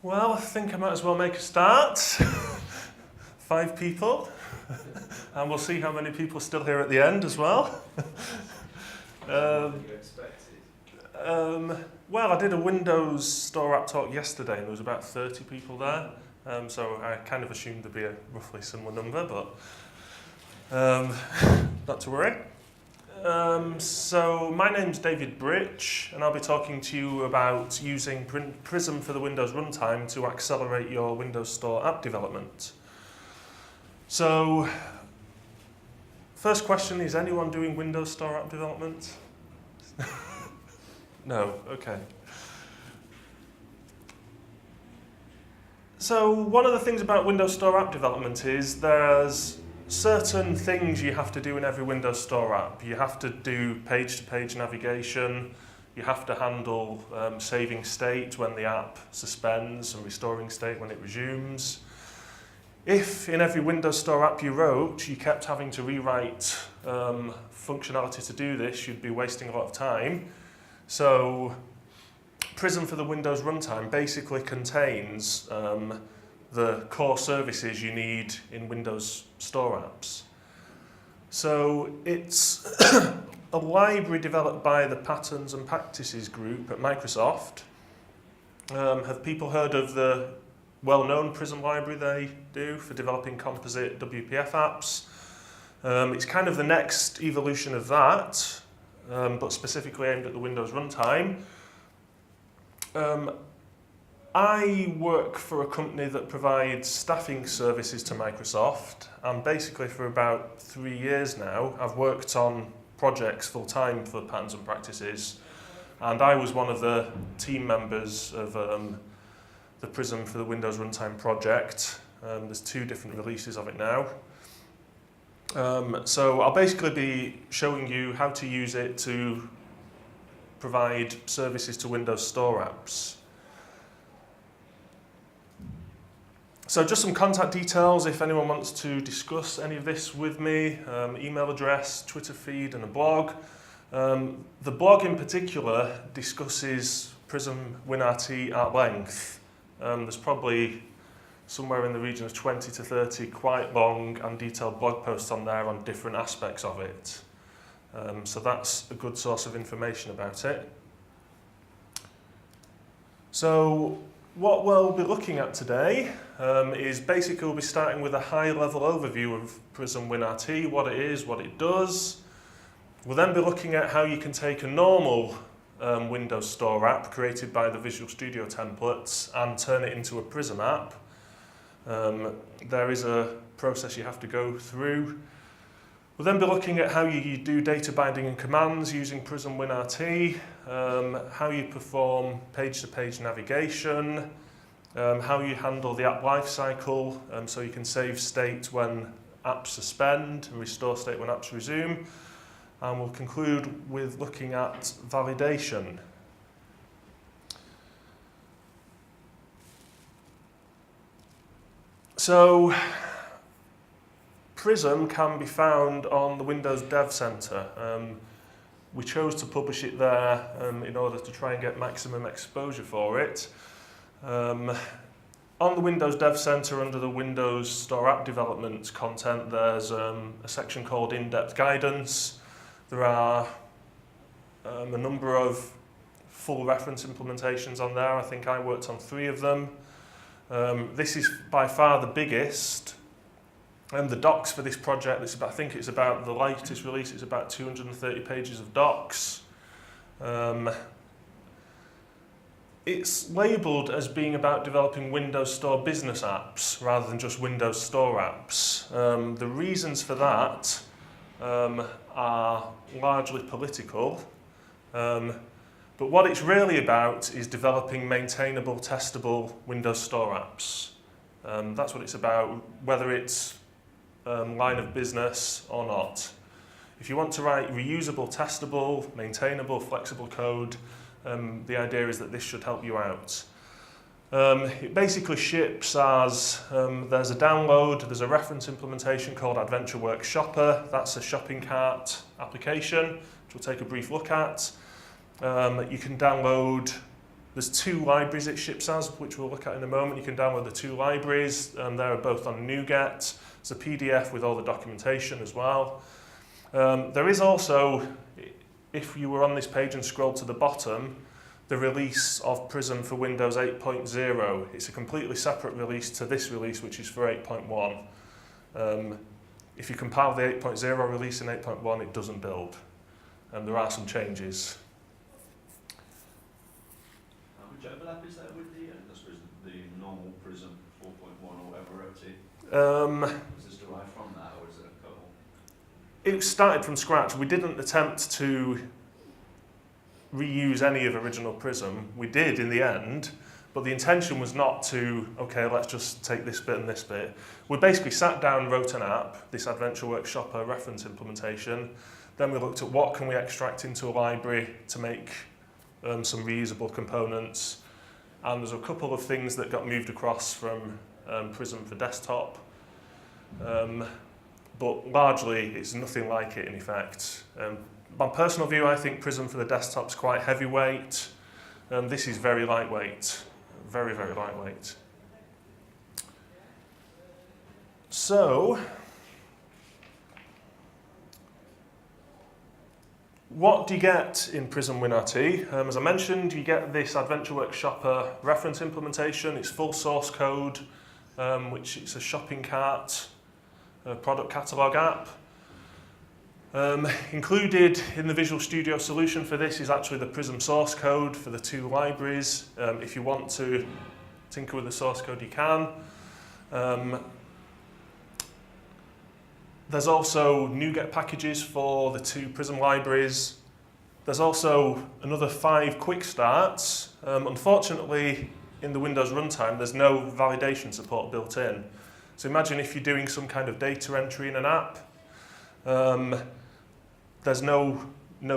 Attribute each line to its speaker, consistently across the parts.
Speaker 1: Well, I think I might as well make a start. 5 people. And we'll see how many people are still here at the end as well. Well, I did a Windows Store app talk yesterday and there was about 30 people there. So I kind of assumed there'd be a roughly similar number, but not to worry. So my name's David Britch, and I'll be talking to you about using Prism for the Windows Runtime to accelerate your Windows Store app development. So, first question, is anyone doing Windows Store app development? No, okay. So one of the things about Windows Store app development is there's certain things you have to do in every Windows Store app. You have to do page-to-page navigation. You have to handle saving state when the app suspends and restoring state when it resumes. If in every Windows Store app you wrote, you kept having to rewrite functionality to do this, you'd be wasting a lot of time. So Prism for the Windows Runtime basically contains the core services you need in Windows Store apps. So it's a library developed by the Patterns and Practices group at Microsoft. Have people heard of the well-known Prism library they do for developing composite WPF apps? It's kind of the next evolution of that, but specifically aimed at the Windows Runtime. I work for a company that provides staffing services to Microsoft, and basically for about 3 years now, I've worked on projects full-time for Patterns and Practices, and I was one of the team members of the Prism for the Windows Runtime project. There's 2 different releases of it now. So I'll basically be showing you how to use it to provide services to Windows Store apps. So just some contact details if anyone wants to discuss any of this with me, email address, Twitter feed and a blog. The blog in particular discusses Prismwinrt at length. There's probably somewhere in the region of 20 to 30 quite long and detailed blog posts on there on different aspects of it. So that's a good source of information about it. So what we'll be looking at today is basically we'll be starting with a high-level overview of Prismwinrt, what it is, what it does. We'll then be looking at how you can take a normal Windows Store app created by the Visual Studio templates and turn it into a Prism app. There is a process you have to go through. We'll then be looking at how you do data binding and commands using Prismwinrt, how you perform page-to-page navigation, how you handle the app lifecycle, so you can save state when apps suspend and restore state when apps resume. And we'll conclude with looking at validation. So, Prism can be found on the Windows Dev Center. We chose to publish it there in order to try and get maximum exposure for it. On the Windows Dev Center under the Windows Store App Development content, there's a section called In-Depth Guidance. There are a number of full reference implementations on there. I think I worked on 3 of them. This is by far the biggest. And the docs for this project, I think it's about the latest release, it's about 230 pages of docs. It's labelled as being about developing Windows Store business apps rather than just Windows Store apps. The reasons for that are largely political, but what it's really about is developing maintainable, testable Windows Store apps. That's what it's about, whether it's line of business or not. If you want to write reusable, testable, maintainable, flexible code, the idea is that this should help you out. It basically ships as there's a download, there's a reference implementation called AdventureWorks Shopper. That's a shopping cart application, which we'll take a brief look at. You can download There's 2 libraries it ships as, which we'll look at in a moment. You can download the 2 libraries. They're both on NuGet. It's a PDF with all the documentation as well. There is also, if you were on this page and scrolled to the bottom, the release of Prism for Windows 8.0. It's a completely separate release to this release, which is for 8.1. If you compile the 8.0 release in 8.1, it doesn't build. And there are some changes.
Speaker 2: How much overlap is there with the normal Prism 4.1 or whatever we're up to? Is this derived from that, or is it a couple?
Speaker 1: It started from scratch. We didn't attempt to reuse any of original Prism. We did in the end, but the intention was not to, okay, let's just take this bit and this bit. We basically sat down, wrote an app, this Adventure Workshopper reference implementation. Then we looked at what can we extract into a library to make some reusable components. And there's a couple of things that got moved across from Prism for desktop. But largely, it's nothing like it in effect. My personal view, I think Prism for the desktop's quite heavyweight. This is very lightweight, very, very lightweight. So, what do you get in Prismwinrt? As I mentioned, you get this Adventure Workshopper reference implementation. It's full source code, which is a shopping cart, a product catalog app. Included in the Visual Studio solution for this is actually the Prism source code for the 2 libraries. If you want to tinker with the source code, you can. There's also NuGet packages for the 2 Prism libraries. There's also another 5 quick starts. Unfortunately, in the Windows runtime, there's no validation support built in. So imagine if you're doing some kind of data entry in an app. There's no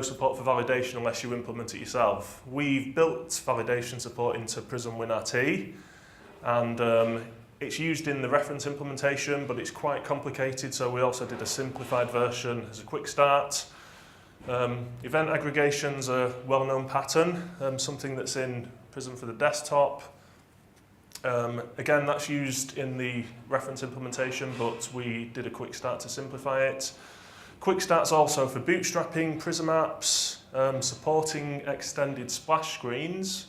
Speaker 1: support for validation unless you implement it yourself. We've built validation support into Prismwinrt, and it's used in the reference implementation, but it's quite complicated, so we also did a simplified version as a quick start. Event aggregation's a well-known pattern, something that's in Prism for the desktop. Again, that's used in the reference implementation, but we did a quick start to simplify it. Quick start's also for bootstrapping Prism apps, supporting extended splash screens.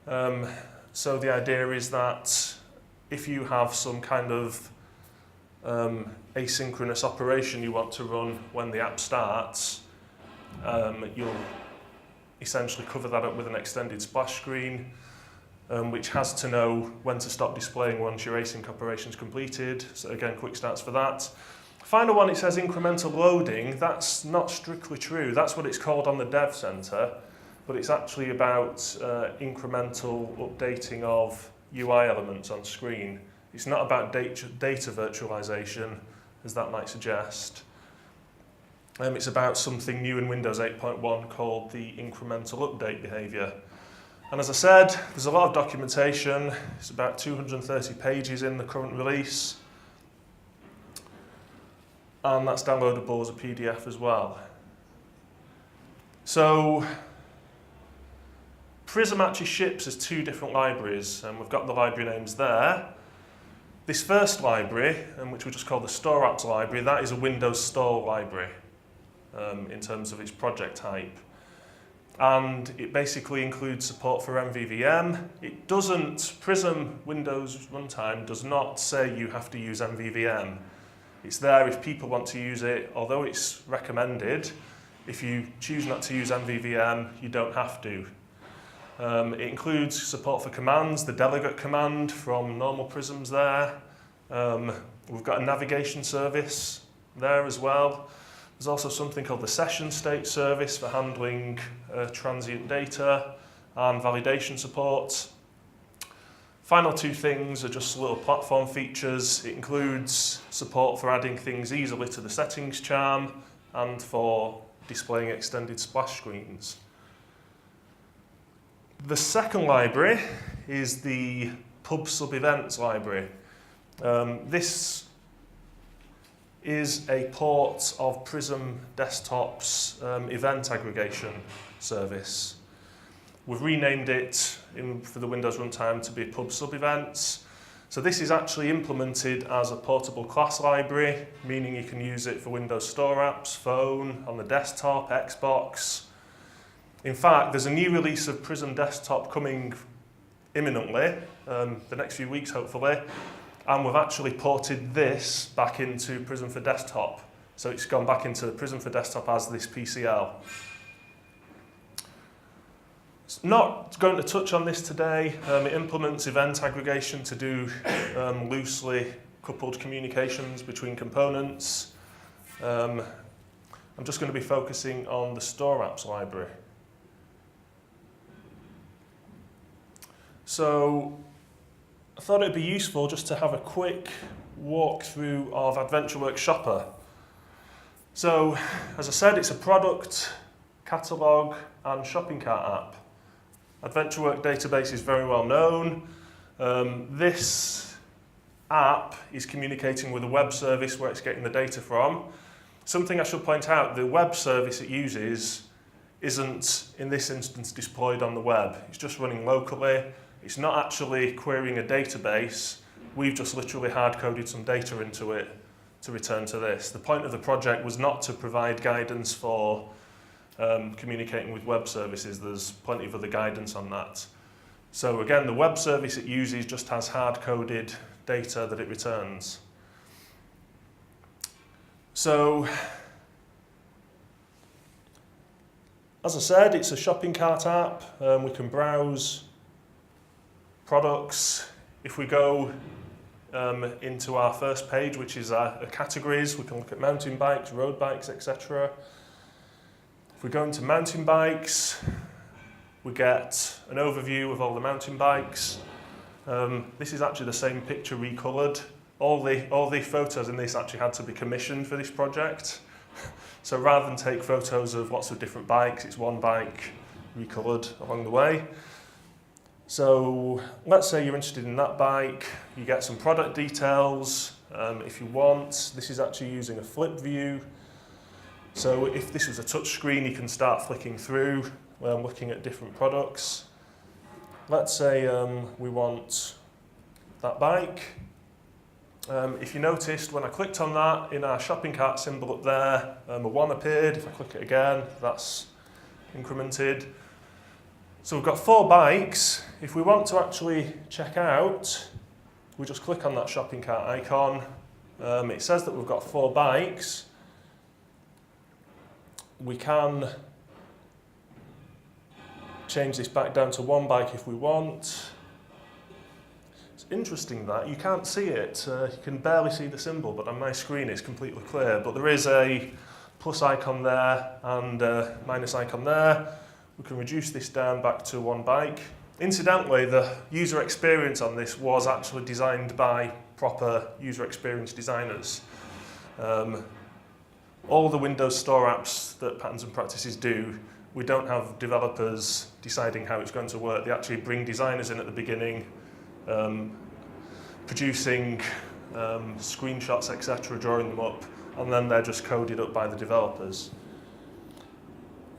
Speaker 1: So the idea is that if you have some kind of asynchronous operation you want to run when the app starts, you'll essentially cover that up with an extended splash screen, which has to know when to stop displaying once your async operation is completed. So again, quick starts for that. Final one, it says incremental loading. That's not strictly true. That's what it's called on the Dev Center, but it's actually about incremental updating of UI elements on screen. It's not about data virtualization, as that might suggest. It's about something new in Windows 8.1 called the incremental update behavior. And as I said, there's a lot of documentation. It's about 230 pages in the current release. And that's downloadable as a PDF as well. So, Prism actually ships as 2 different libraries, and we've got the library names there. This first library, which we just call the Store Apps library, that is a Windows Store library in terms of its project type. And it basically includes support for Mvvm. It doesn't, Prism Windows Runtime does not say you have to use Mvvm. It's there if people want to use it, although it's recommended. If you choose not to use Mvvm, you don't have to. It includes support for commands, the delegate command from normal Prisms there. We've got a navigation service there as well. There's also something called the session state service for handling transient data and validation support. Final 2 things are just little platform features. It includes support for adding things easily to the settings charm and for displaying extended splash screens. The second library is the Pub Sub Events library. This is a port of Prism Desktop's event aggregation service. We've renamed it for the Windows Runtime to be pub sub-events. So this is actually implemented as a portable class library, meaning you can use it for Windows Store apps, phone, on the desktop, Xbox. In fact, there's a new release of Prism Desktop coming imminently, the next few weeks hopefully, and we've actually ported this back into Prism for Desktop. So it's gone back into Prism for Desktop as this PCL. Not going to touch on this today. It implements event aggregation to do loosely coupled communications between components. I'm just going to be focusing on the Store Apps library. So I thought it'd be useful just to have a quick walkthrough of AdventureWorks Shopper. So, as I said, it's a product, catalogue and shopping cart app. AdventureWorks database is very well known. This app is communicating with a web service where it's getting the data from. Something I should point out, the web service it uses isn't, in this instance, deployed on the web. It's just running locally. It's not actually querying a database. We've just literally hard-coded some data into it to return to this. The point of the project was not to provide guidance for communicating with web services. There's plenty of other guidance on that. So again, the web service it uses just has hard-coded data that it returns. So, as I said, it's a shopping cart app. We can browse products. If we go into our first page, which is our categories, we can look at mountain bikes, road bikes, etc. If we go into mountain bikes, we get an overview of all the mountain bikes. This is actually the same picture recoloured. All the photos in this actually had to be commissioned for this project. So rather than take photos of lots of different bikes, it's one bike recoloured along the way. So let's say you're interested in that bike, you get some product details. If you want, this is actually using a flip view. So if this was a touch screen, you can start flicking through, looking at different products. Let's say we want that bike. If you noticed, when I clicked on that, in our shopping cart symbol up there, a 1 appeared. If I click it again, that's incremented. So we've got 4 bikes. If we want to actually check out, we just click on that shopping cart icon. It says that we've got 4 bikes. We can change this back down to 1 bike if we want. It's interesting that you can't see it. You can barely see the symbol, but on my screen it's completely clear. But there is a plus icon there and a minus icon there. We can reduce this down back to 1 bike. Incidentally, the user experience on this was actually designed by proper user experience designers. All the Windows Store apps that Patterns and Practices do, we don't have developers deciding how it's going to work. They actually bring designers in at the beginning, producing screenshots, etc., drawing them up, and then they're just coded up by the developers.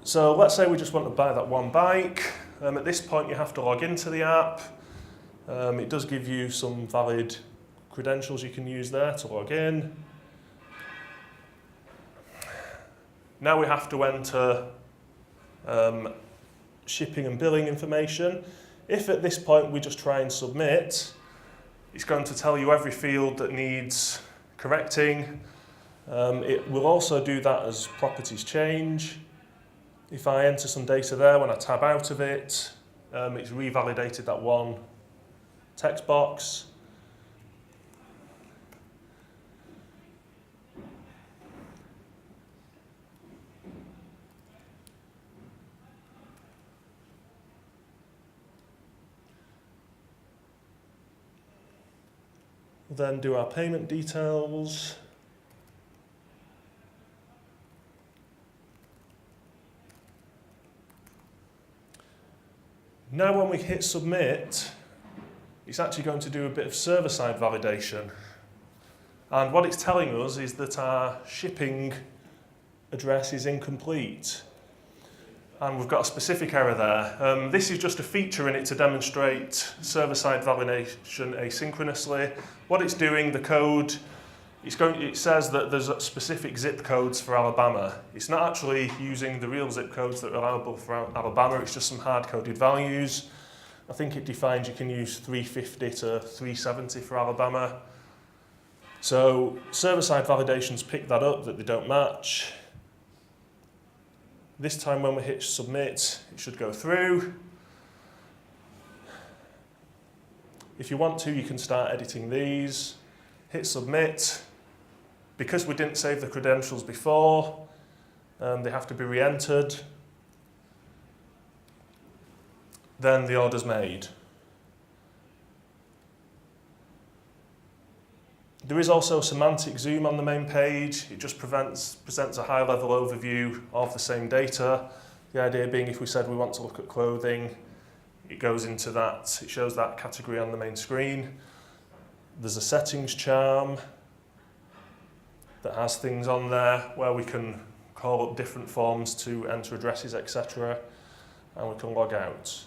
Speaker 1: So let's say we just want to buy that 1 bike. At this point, you have to log into the app. It does give you some valid credentials you can use there to log in. Now we have to enter shipping and billing information. If at this point we just try and submit, it's going to tell you every field that needs correcting. It will also do that as properties change. If I enter some data there, when I tab out of it, it's revalidated that 1 text box. We'll then do our payment details. Now when we hit submit, it's actually going to do a bit of server-side validation. And what it's telling us is that our shipping address is incomplete. And we've got a specific error there. This is just a feature in it to demonstrate server-side validation asynchronously. What it's doing, the code, it says that there's specific zip codes for Alabama. It's not actually using the real zip codes that are allowable for Alabama, it's just some hard-coded values. I think it defines you can use 350 to 370 for Alabama. So server-side validations pick that up, that they don't match. This time when we hit submit, it should go through. If you want to, you can start editing these. Hit submit. Because we didn't save the credentials before, they have to be re-entered. Then the order's made. There is also a semantic zoom on the main page. It just presents a high-level overview of the same data. The idea being if we said we want to look at clothing, it goes into that, it shows that category on the main screen. There's a settings charm that has things on there where we can call up different forms to enter addresses, etc. And we can log out.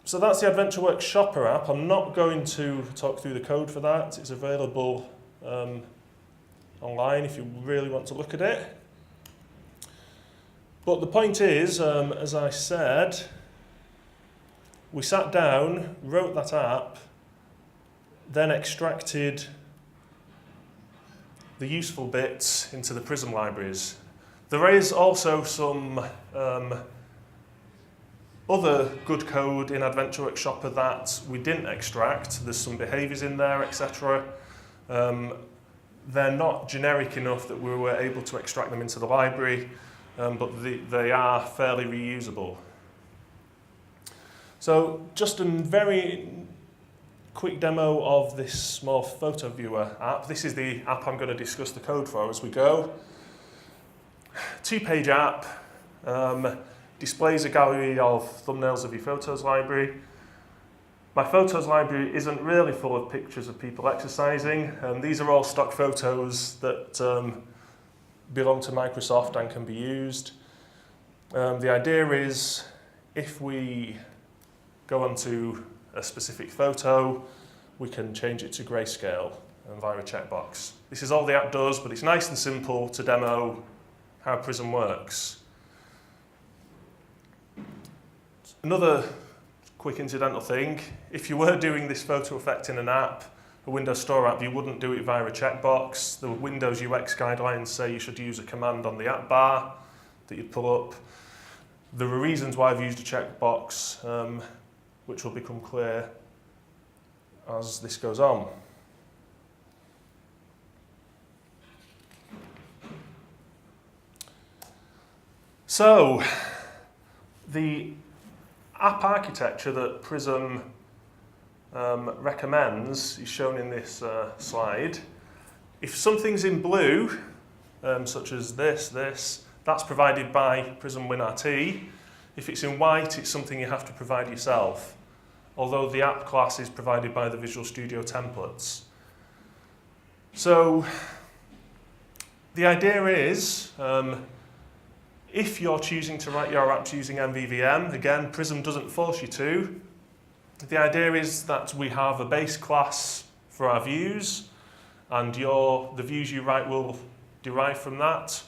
Speaker 1: So that's the AdventureWorks Shopper app. I'm not going to talk through the code for that. It's available online if you really want to look at it. But the point is, as I said, we sat down, wrote that app, then extracted the useful bits into the Prism libraries. There is also some other good code in AdventureWorks Shopper that we didn't extract. There's some behaviors in there, etc. They're not generic enough that we were able to extract them into the library, but they are fairly reusable. So just a very quick demo of this small photo viewer app. This is the app I'm going to discuss the code for as we go. Two-page app. Displays a gallery of thumbnails of your photos library. My photos library isn't really full of pictures of people exercising. These are all stock photos that belong to Microsoft and can be used. The idea is if we go onto a specific photo, we can change it to grayscale via a checkbox. This is all the app does, but it's nice and simple to demo how Prism works. Another quick incidental thing, if you were doing this photo effect in an app, a Windows Store app, you wouldn't do it via a checkbox. The Windows UX guidelines say you should use a command on the app bar that you'd pull up. There are reasons why I've used a checkbox, which will become clear as this goes on. So, the app architecture that Prism recommends is shown in this slide. If something's in blue, such as this, that's provided by Prismwinrt. If it's in white, it's something you have to provide yourself, although the app class is provided by the Visual Studio templates. So the idea is, if you're choosing to write your apps using Mvvm, again, Prism doesn't force you to. The idea is that we have a base class for our views, and the views you write will derive from that.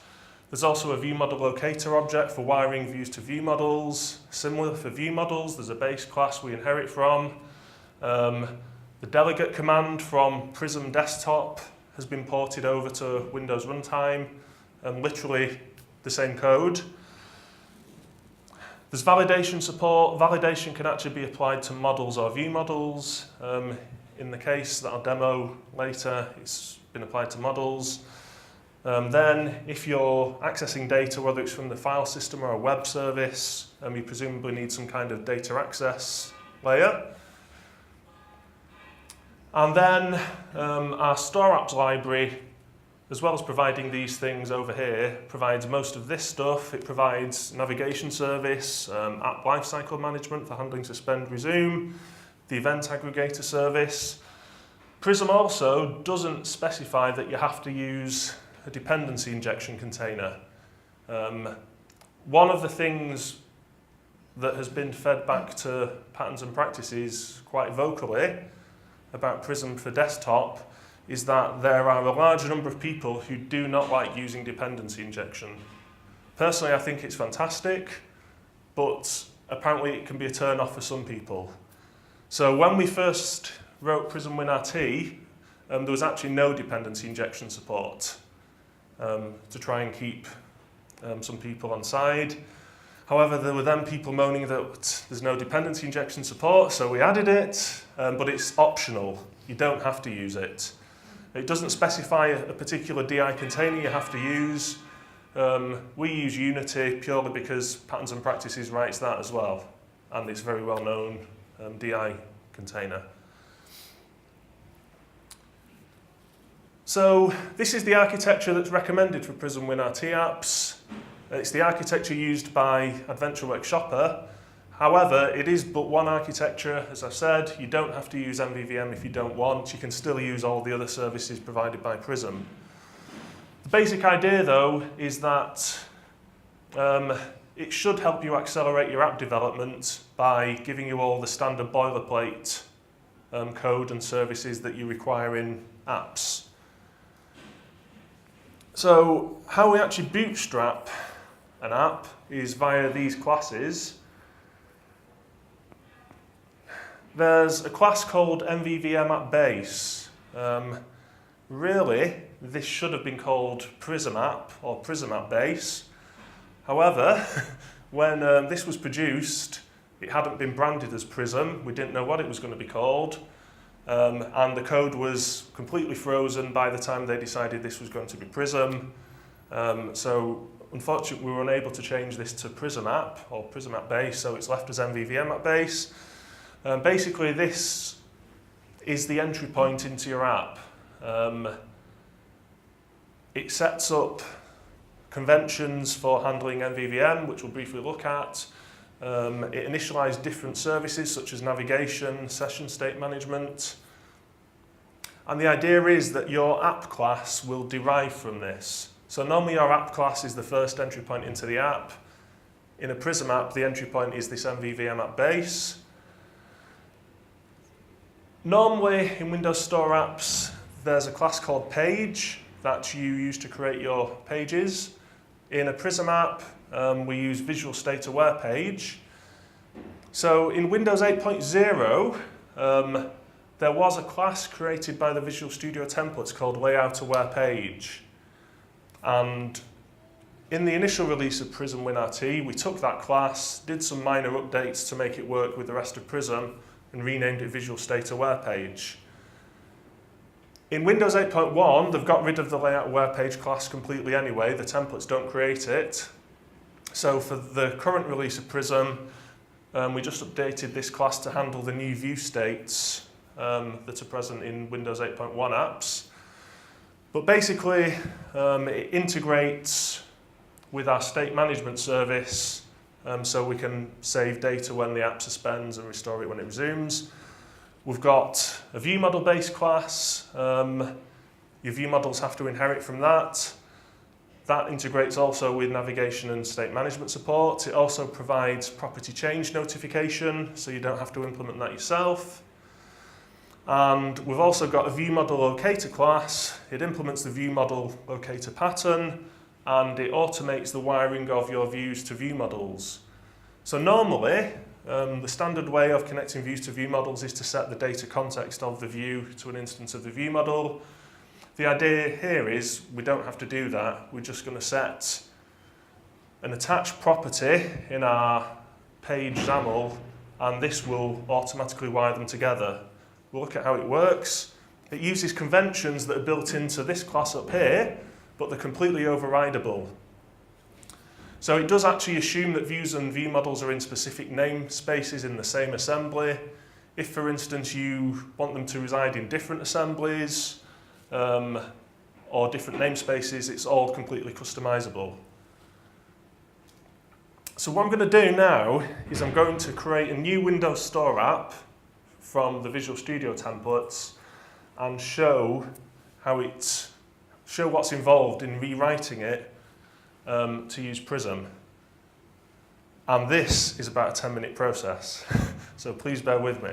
Speaker 1: There's also a view model locator object for wiring views to view models. Similar for view models, there's a base class we inherit from. The delegate command from Prism Desktop has been ported over to Windows Runtime, and literally the same code. There's validation support. Validation can actually be applied to models or view models. In the case that I'll demo later, it's been applied to models. Then, if you're accessing data, whether it's from the file system or a web service, you presumably need some kind of data access layer. And then our Store Apps library, as well as providing these things over here, provides most of this stuff. It provides navigation service, app lifecycle management for handling suspend, resume, the event aggregator service. Prism also doesn't specify that you have to use a dependency injection container. One of the things that has been fed back to patterns and practices quite vocally about Prism for desktop is that there are a large number of people who do not like using dependency injection. Personally, I think it's fantastic, but apparently it can be a turn-off for some people. So when we first wrote Prismwinrt, there was actually no dependency injection support to try and keep some people on side. However, there were then people moaning that there's no dependency injection support, so we added it, but it's optional. You don't have to use it. It doesn't specify a particular DI container you have to use. We use Unity purely because Patterns and Practices writes that as well, and it's a very well-known DI container. So this is the architecture that's recommended for Prismwinrt apps. It's the architecture used by AdventureWorks Shopper. However, it is but one architecture, as I've said. You don't have to use Mvvm if you don't want. You can still use all the other services provided by Prism. The basic idea, though, is that it should help you accelerate your app development by giving you all the standard boilerplate code and services that you require in apps. So how we actually bootstrap an app is via these classes. There's a class called Mvvm at base. Really, this should have been called Prism app or Prism at base. However, when this was produced, it hadn't been branded as Prism. We didn't know what it was going to be called. And the code was completely frozen by the time they decided this was going to be Prism. So unfortunately, we were unable to change this to Prism app or Prism at base, so it's left as Mvvm at base. Basically, this is the entry point into your app. It sets up conventions for handling Mvvm, which we'll briefly look at. It initializes different services such as navigation, session state management. And the idea is that your app class will derive from this. So normally your app class is the first entry point into the app. In a Prism app, the entry point is this Mvvm at base. Normally in Windows Store apps, there's a class called Page that you use to create your pages. In a Prism app, we use Visual State Aware Page. So in Windows 8.0, there was a class created by the Visual Studio templates called Layout Aware Page. And in the initial release of Prismwinrt, we took that class, did some minor updates to make it work with the rest of Prism, and renamed it Visual State Aware Page. In Windows 8.1, they've got rid of the Layout Aware Page class completely anyway. The templates don't create it. So for the current release of Prism, we just updated this class to handle the new view states that are present in Windows 8.1 apps. But basically, it integrates with our state management service, so we can save data when the app suspends and restore it when it resumes. We've got a view model based class. Your view models have to inherit from that. That integrates also with navigation and state management support. It also provides property change notification, so you don't have to implement that yourself. And we've also got a view model locator class. It implements the view model locator pattern, and it automates the wiring of your views to view models. So normally, the standard way of connecting views to view models is to set the data context of the view to an instance of the view model. The idea here is we don't have to do that. We're just going to set an attached property in our page XAML, and this will automatically wire them together. We'll look at how it works. It uses conventions that are built into this class up here, but they're completely overridable. So it does actually assume that views and view models are in specific namespaces in the same assembly. If, for instance, you want them to reside in different assemblies or different namespaces, it's all completely customizable. So what I'm going to do now is I'm going to create a new Windows Store app from the Visual Studio templates and show what's involved in rewriting it to use Prism. And this is about a 10-minute process, so please bear with me.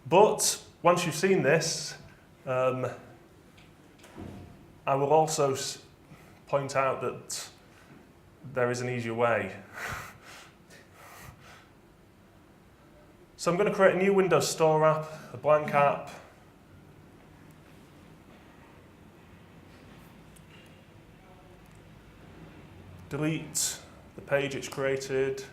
Speaker 1: But once you've seen this, I will also point out that there is an easier way. So I'm going to create a new Windows Store app, a blank app. Delete the page it's created.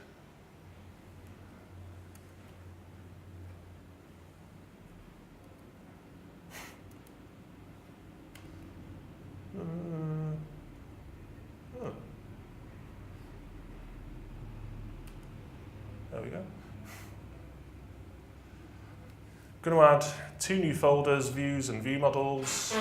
Speaker 1: There we go. Going to add 2 new folders, views and view models.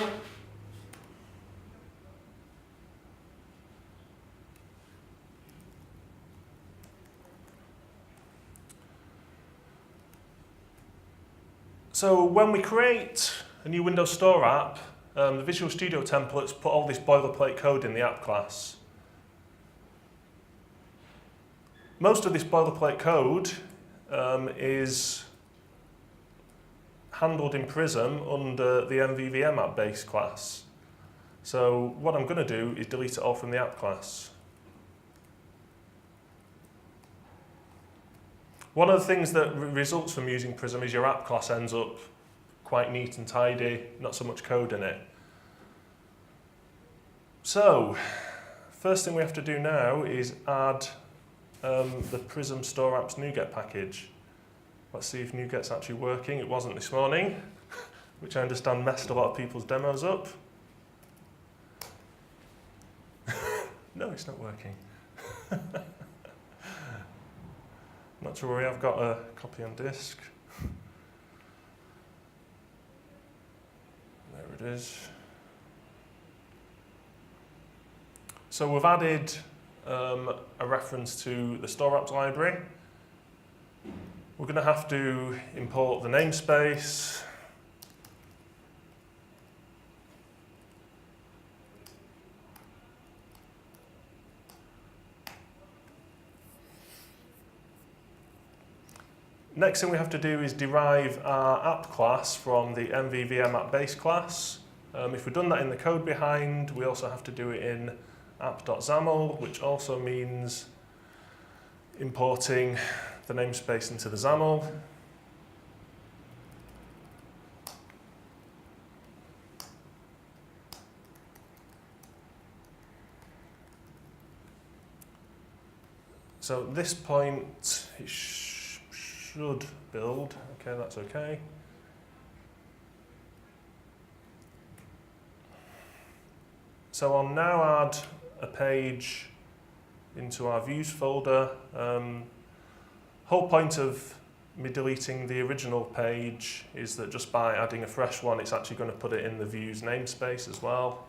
Speaker 1: So when we create a new Windows Store app, the Visual Studio templates put all this boilerplate code in the app class. Most of this boilerplate code is handled in Prism under the Mvvm app base class. So what I'm going to do is delete it all from the app class. One of the things that results from using Prism is your app class ends up quite neat and tidy, not so much code in it. So, first thing we have to do now is add the Prism Store Apps NuGet package. Let's see if NuGet's actually working. It wasn't this morning, which I understand messed a lot of people's demos up. No, it's not working. Not to worry, I've got a copy on disk. There it is. So we've added a reference to the Store Apps library. We're going to have to import the namespace. Next thing we have to do is derive our app class from the Mvvm app base class. If we've done that in the code behind, we also have to do it in app.xaml, which also means importing the namespace into the XAML. So at this point, it should build. Okay, that's okay. So I'll now add a page into our views folder. Whole point of me deleting the original page is that just by adding a fresh one, it's actually going to put it in the views namespace as well.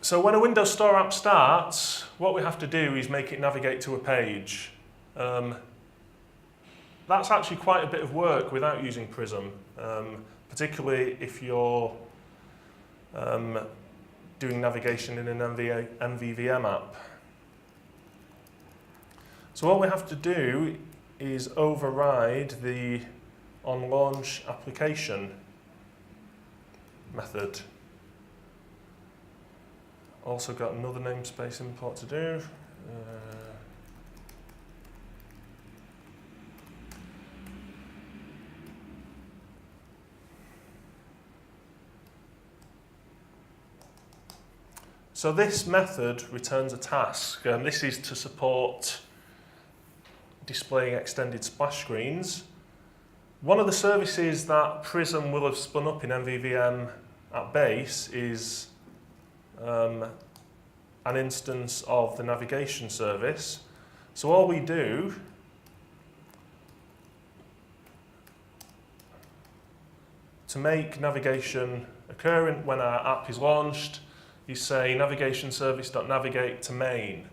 Speaker 1: So when a Windows Store app starts, what we have to do is make it navigate to a page. That's actually quite a bit of work without using Prism, particularly if you're doing navigation in an Mvvm app. So what we have to do is override the onLaunch application method. Also got another namespace import to do. So this method returns a task. This is to support displaying extended splash screens. One of the services that Prism will have spun up in Mvvm at base is an instance of the navigation service. So all we do to make navigation occur when our app is launched, you say navigation service.navigate to main.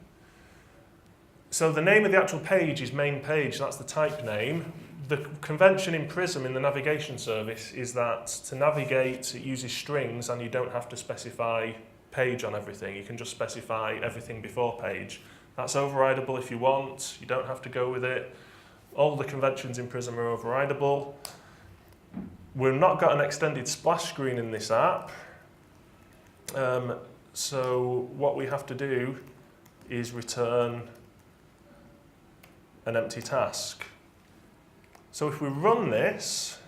Speaker 1: So the name of the actual page is main page, that's the type name. The convention in Prism in the navigation service is that to navigate it uses strings and you don't have to specify page on everything. You can just specify everything before page. That's overrideable if you want. You don't have to go with it. All the conventions in Prism are overrideable. We've not got an extended splash screen in this app. So what we have to do is return an empty task. So if we run this,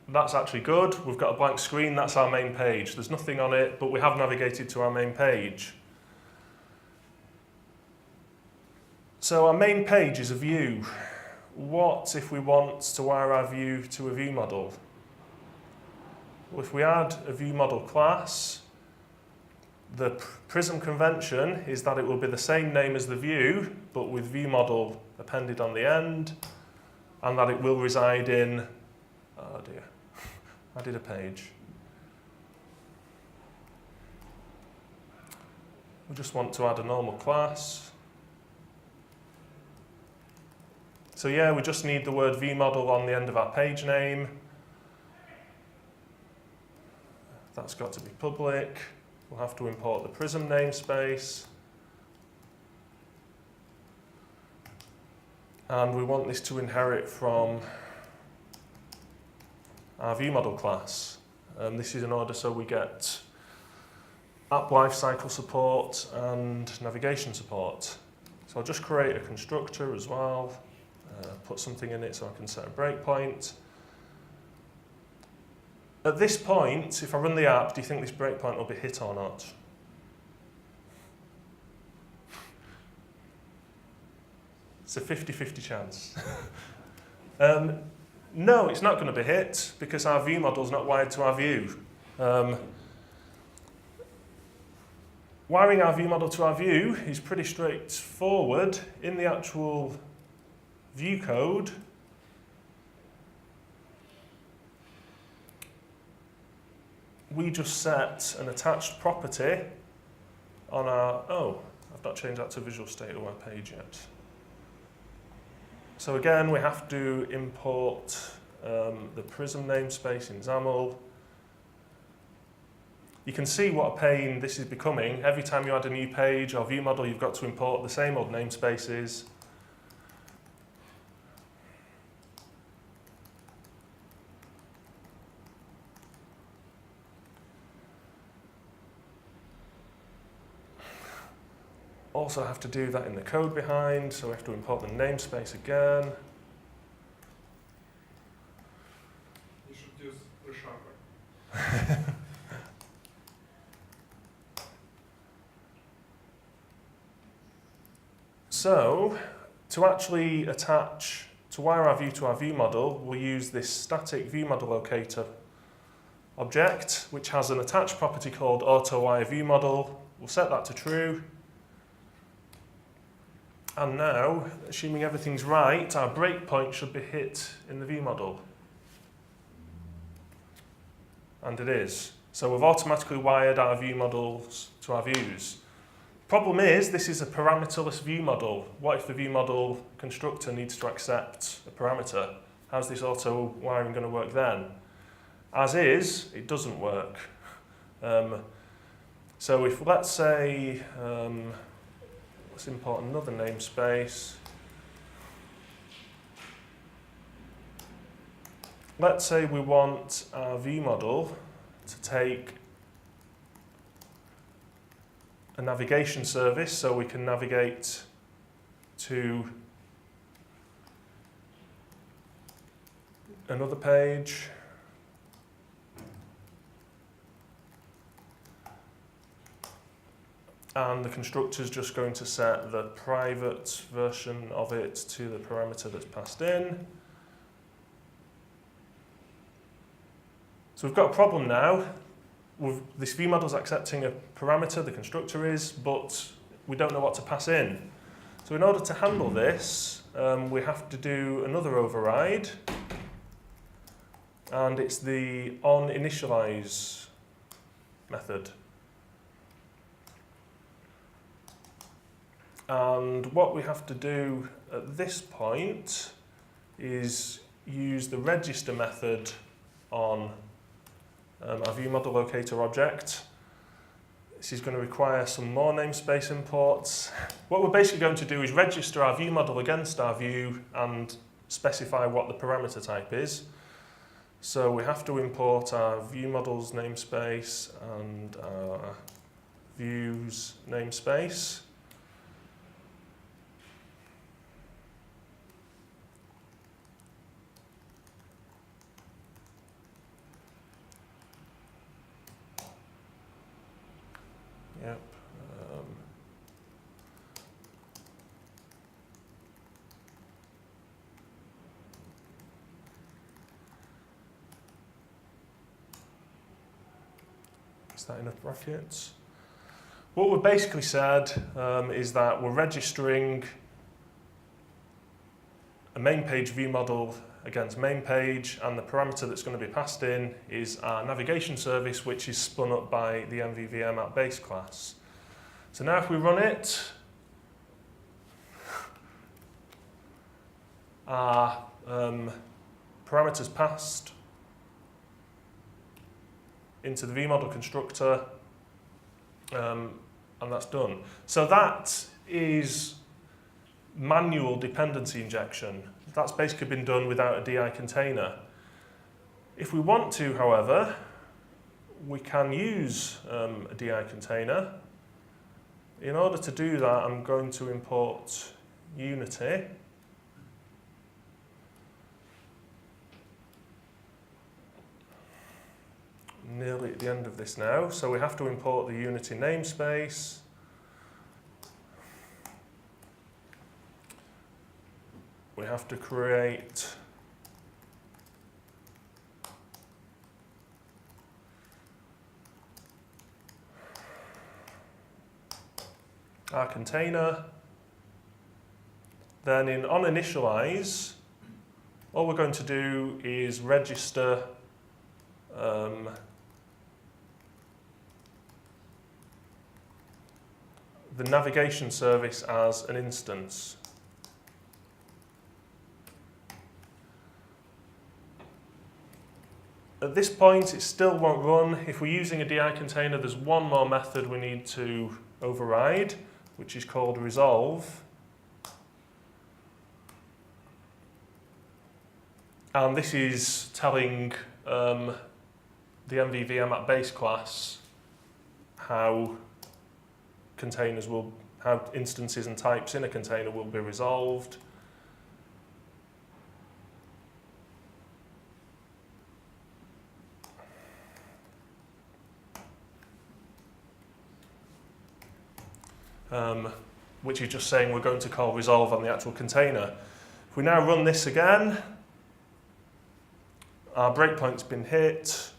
Speaker 1: that's actually good. We've got a blank screen, that's our main page. There's nothing on it, but we have navigated to our main page. So our main page is a view. What if we want to wire our view to a view model? Well, if we add a view model class, the Prism convention is that it will be the same name as the view, but with view model appended on the end, and that it will reside in, oh dear, I did a page. We just want to add a normal class. So yeah, we just need the word vModel on the end of our page name. That's got to be public. We'll have to import the Prism namespace. And we want this to inherit from our vModel class. This is in order so we get app lifecycle support and navigation support. So I'll just create a constructor as well, put something in it so I can set a breakpoint. At this point, if I run the app, do you think this breakpoint will be hit or not? It's a 50-50 chance. No, it's not going to be hit because our view model is not wired to our view. Wiring our view model to our view is pretty straightforward. In the actual view code, we just set an attached property on our, oh, I've not changed that to visual state of our page yet. So again, we have to import the Prism namespace in XAML. You can see what a pain this is becoming. Every time you add a new page or view model, you've got to import the same old namespaces. Also have to do that in the code behind, so we have to import the namespace again.
Speaker 3: We should use ReSharper.
Speaker 1: So, to actually to wire our view to our view model, we'll use this static view model locator object, which has an attached property called AutoWire view model. We'll set that to true. And now, assuming everything's right, our breakpoint should be hit in the view model. And it is. So we've automatically wired our view models to our views. Problem is, this is a parameterless view model. What if the view model constructor needs to accept a parameter? How's this auto wiring going to work then? As is, it doesn't work. So if, let's say, let's import another namespace. Let's say we want our view model to take a navigation service so we can navigate to another page. And the constructor is just going to set the private version of it to the parameter that's passed in. So we've got a problem now. This view model is accepting a parameter, the constructor is, but we don't know what to pass in. So in order to handle this, we have to do another override. And it's the onInitialize method. And what we have to do at this point is use the register method on our viewModelLocator object. This is going to require some more namespace imports. What we're basically going to do is register our viewModel against our view and specify what the parameter type is. So we have to import our viewModels namespace and our views namespace. Yep. Is that enough brackets? What we've basically said is that we're registering a main page view model against main page, and the parameter that's going to be passed in is our navigation service, which is spun up by the Mvvm at base class. So now if we run it, our parameters passed into the viewModel constructor, and that's done. So that is manual dependency injection. That's basically been done without a DI container. If we want to, however, we can use a DI container. In order to do that, I'm going to import Unity. Nearly at the end of this now, so we have to import the Unity namespace. We have to create our container. Then in onInitialize, all we're going to do is register the navigation service as an instance. At this point, it still won't run. If we're using a DI container, there's one more method we need to override, which is called resolve. And this is telling the Mvvm at base class how instances and types in a container will be resolved. Which is just saying we're going to call resolve on the actual container. If we now run this again, our breakpoint's been hit,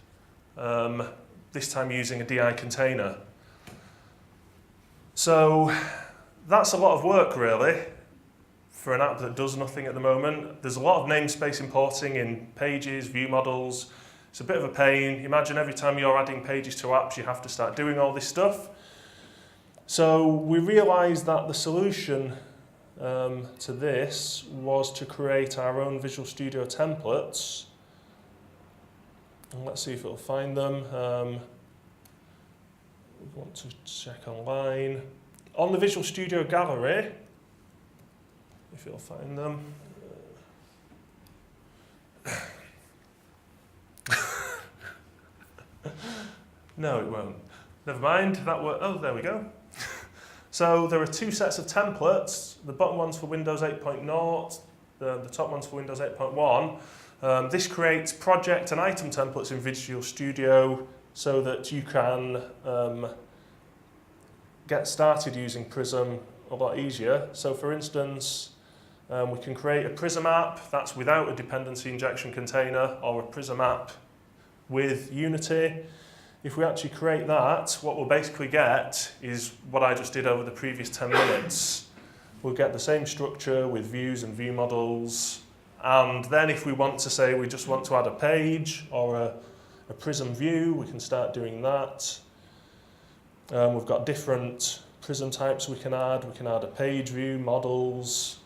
Speaker 1: this time using a DI container. So that's a lot of work really for an app that does nothing at the moment. There's a lot of namespace importing in pages, view models. It's a bit of a pain. Imagine every time you're adding pages to apps, you have to start doing all this stuff. So we realised that the solution to this was to create our own Visual Studio templates. And let's see if it'll find them. We want to check online. On the Visual Studio gallery, if it'll find them. No, it won't. Never mind. Oh, there we go. So there are two sets of templates. The bottom one's for Windows 8.0, the top one's for Windows 8.1. This creates project and item templates in Visual Studio so that you can get started using Prism a lot easier. So for instance, we can create a Prism app that's without a dependency injection container, or a Prism app with Unity. If we actually create that, what we'll basically get is what I just did over the previous 10 minutes. We'll get the same structure with views and view models. And then if we want to say we just want to add a page or a Prism view, we can start doing that. We've got different Prism types we can add. We can add a page view, models,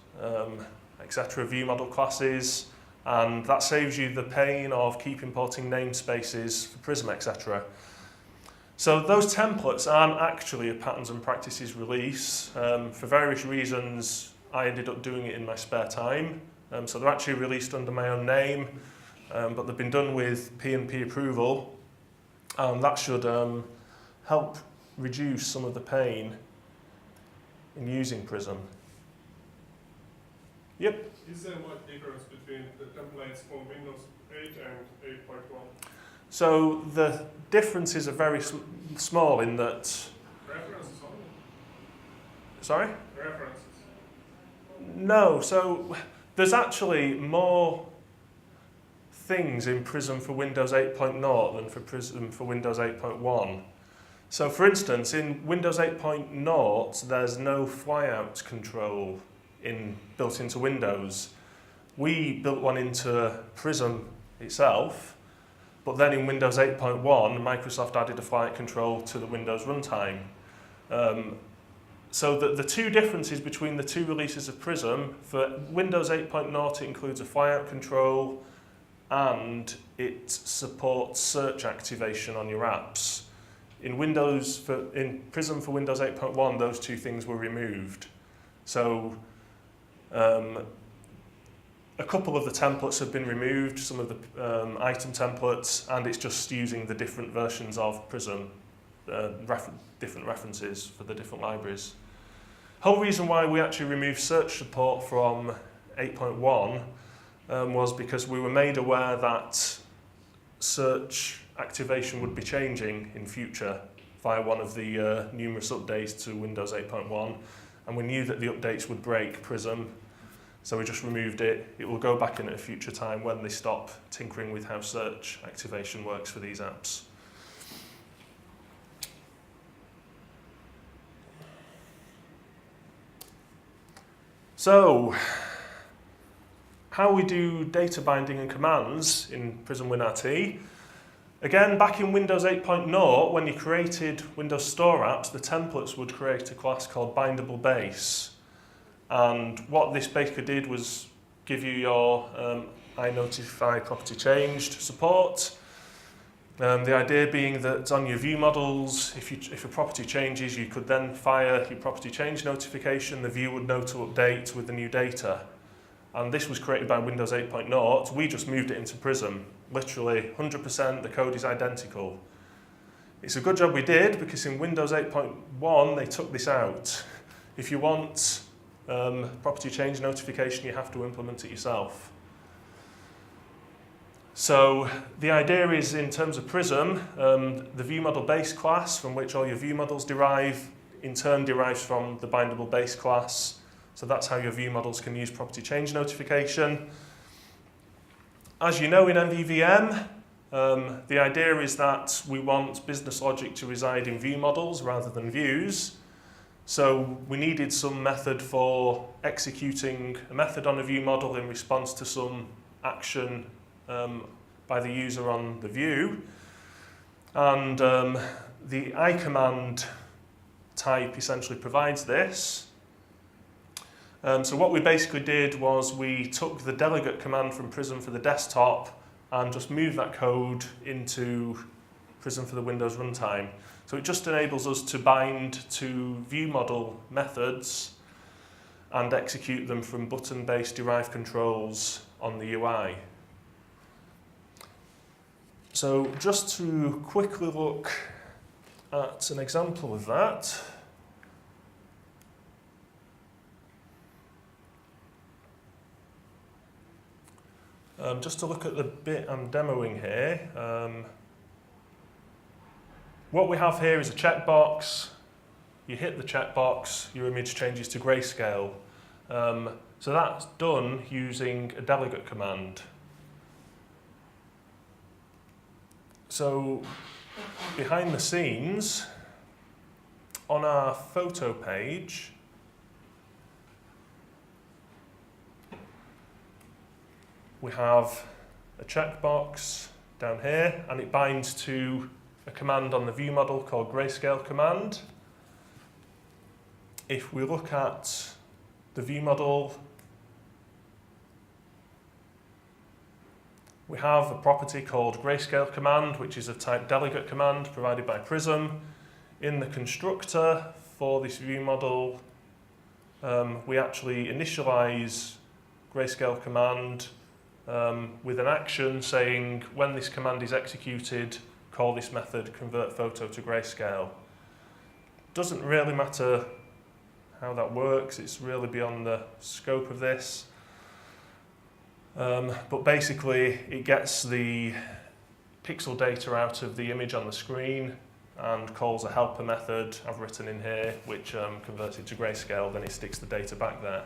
Speaker 1: etc. view model classes, and that saves you the pain of keep importing namespaces for Prism, etc. So those templates aren't actually a patterns and practices release. For various reasons, I ended up doing it in my spare time. So they're actually released under my own name, but they've been done with P&P approval, and that should help reduce some of the pain in using Prism. Yep.
Speaker 3: Is there much difference between the templates for Windows 8 and 8.1?
Speaker 1: So the differences are very small in that...
Speaker 3: References only?
Speaker 1: Sorry?
Speaker 3: References.
Speaker 1: No, so there's actually more things in Prism for Windows 8.0 than for Prism for Windows 8.1. So for instance, in Windows 8.0, there's no flyout control built into Windows. We built one into Prism itself, but then in Windows 8.1, Microsoft added a flyout control to the Windows runtime. So the two differences between the two releases of Prism, for Windows 8.0 it includes a flyout control and it supports search activation on your apps. In Prism for Windows 8.1, those two things were removed. So a couple of the templates have been removed, some of the item templates, and it's just using the different versions of Prism, different references for the different libraries. The whole reason why we actually removed search support from 8.1 was because we were made aware that search activation would be changing in future via one of the numerous updates to Windows 8.1, and we knew that the updates would break Prism, so we just removed it. It will go back in at a future time when they stop tinkering with how search activation works for these apps. So, how we do data binding and commands in Prismwinrt. Again, back in Windows 8.0, when you created Windows Store apps, the templates would create a class called bindable base. And what this basically did was give you your iNotify property changed support. The idea being that on your view models, if a property changes, you could then fire your property change notification. The view would know to update with the new data. And this was created by Windows 8.0. We just moved it into Prism. Literally 100%, the code is identical. It's a good job we did, because in Windows 8.1 they took this out. If you want property change notification, you have to implement it yourself. So the idea is, in terms of Prism, the view model base class from which all your view models derive, in turn derives from the bindable base class. So that's how your view models can use property change notification. As you know, in Mvvm, the idea is that we want business logic to reside in view models rather than views. So we needed some method for executing a method on a view model in response to some action by the user on the view. And the iCommand type essentially provides this. So what we basically did was we took the delegate command from Prism for the desktop and just moved that code into Prism for the Windows runtime. So it just enables us to bind to view model methods and execute them from button-based Derive controls on the UI. So just to quickly look at an example of that. Just to look at the bit I'm demoing here, what we have here is a checkbox. You hit the checkbox, your image changes to grayscale. So that's done using a delegate command. So behind the scenes, on our photo page, we have a checkbox down here, and it binds to a command on the view model called grayscale command. if we look at the view model, we have a property called grayscale command, which is of type delegate command provided by Prism. In the constructor for this view model, we actually initialize grayscale command with an action saying when this command is executed, call this method convert photo to grayscale. Doesn't really matter how that works, it's really beyond the scope of this. But basically it gets the pixel data out of the image on the screen and calls a helper method I've written in here, which converts it to grayscale, then it sticks the data back there.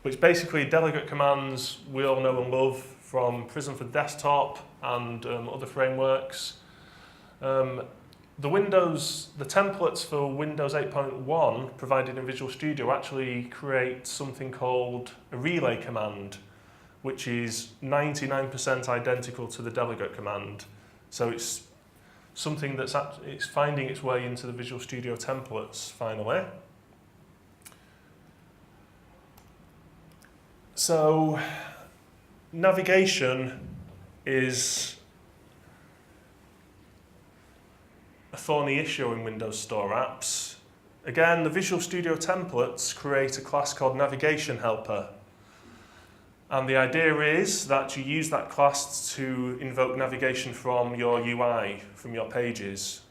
Speaker 1: Which basically delegate commands we all know and love from Prism for desktop and other frameworks. The templates for Windows 8.1 provided in Visual Studio actually create something called a relay command, which is 99% identical to the delegate command. So it's something that's it's finding its way into the Visual Studio templates finally. So navigation is a thorny issue in Windows Store apps. Again, the Visual Studio templates create a class called Navigation Helper. And the idea is that you use that class to invoke navigation from your UI, from your pages,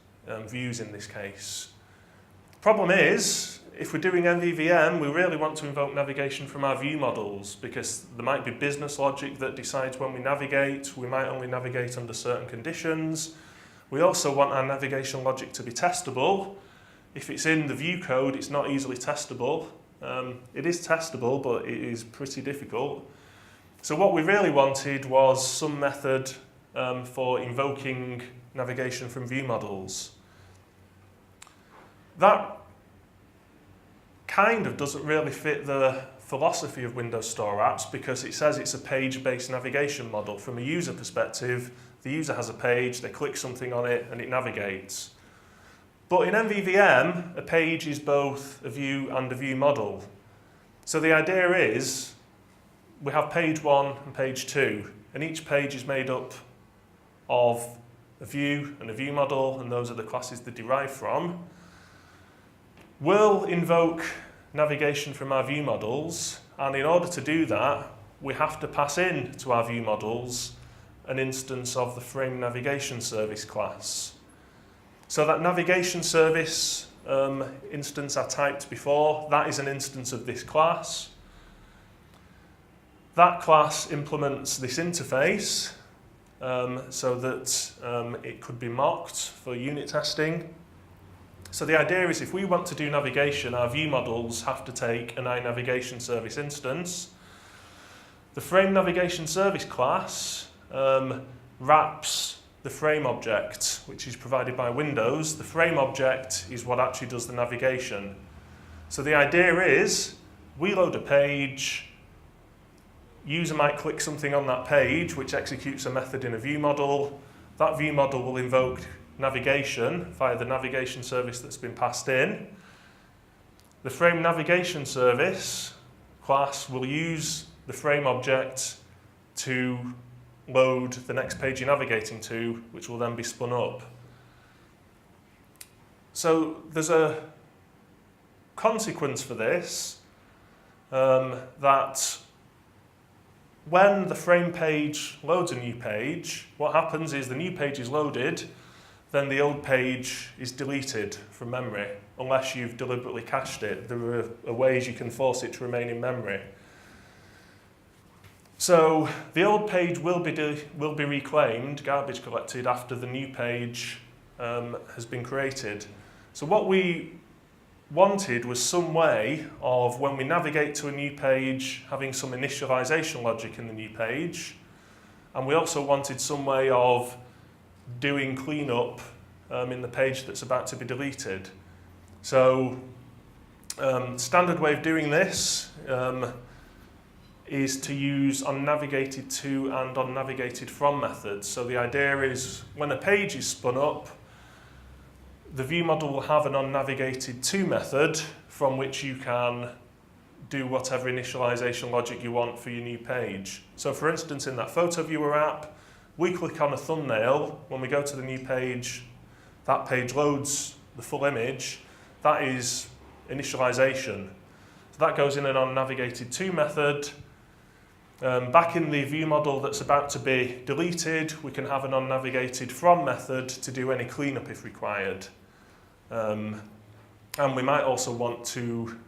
Speaker 1: views in this case. Problem is, if we're doing Mvvm, we really want to invoke navigation from our view models because there might be business logic that decides when we navigate. We might only navigate under certain conditions. We also want our navigation logic to be testable. If it's in the view code, it's not easily testable. It is testable, but it is pretty difficult. So what we really wanted was some method for invoking navigation from view models. That kind of doesn't really fit the philosophy of Windows Store apps because it says it's a page-based navigation model. From a user perspective, the user has a page, they click something on it and it navigates. But in Mvvm, a page is both a view and a view model. So the idea is we have page 1 and page 2, and each page is made up of a view and a view model, and those are the classes they derive from. We'll invoke navigation from our view models, and in order to do that, we have to pass in to our view models an instance of the frame navigation service class. So that navigation service instance I typed before, that is an instance of this class. That class implements this interface so that it could be mocked for unit testing. So the idea is if we want to do navigation, our view models have to take an iNavigation service instance. The frame navigation service class wraps the frame object, which is provided by Windows. The frame object is what actually does the navigation. So the idea is we load a page, user might click something on that page which executes a method in a view model. That view model will invoke navigation via the navigation service that's been passed in. The frame navigation service class will use the frame object to load the next page you're navigating to, which will then be spun up. So there's a consequence for this that when the frame page loads a new page, what happens is the new page is loaded, then the old page is deleted from memory, unless you've deliberately cached it. There are ways you can force it to remain in memory. So the old page will be reclaimed, garbage collected, after the new page has been created. So what we wanted was some way of, when we navigate to a new page, having some initialization logic in the new page. And we also wanted some way of doing cleanup in the page that's about to be deleted. So standard way of doing this is to use onNavigated to and onNavigated from methods. So the idea is when a page is spun up, the view model will have an onNavigated_to method from which you can do whatever initialization logic you want for your new page. So for instance, in that photo viewer app, we click on a thumbnail. When we go to the new page, that page loads the full image. That is initialization. So that goes in an onNavigated_to method. Back in the view model that's about to be deleted, we can have an onNavigated_from method to do any cleanup if required. And we might also want to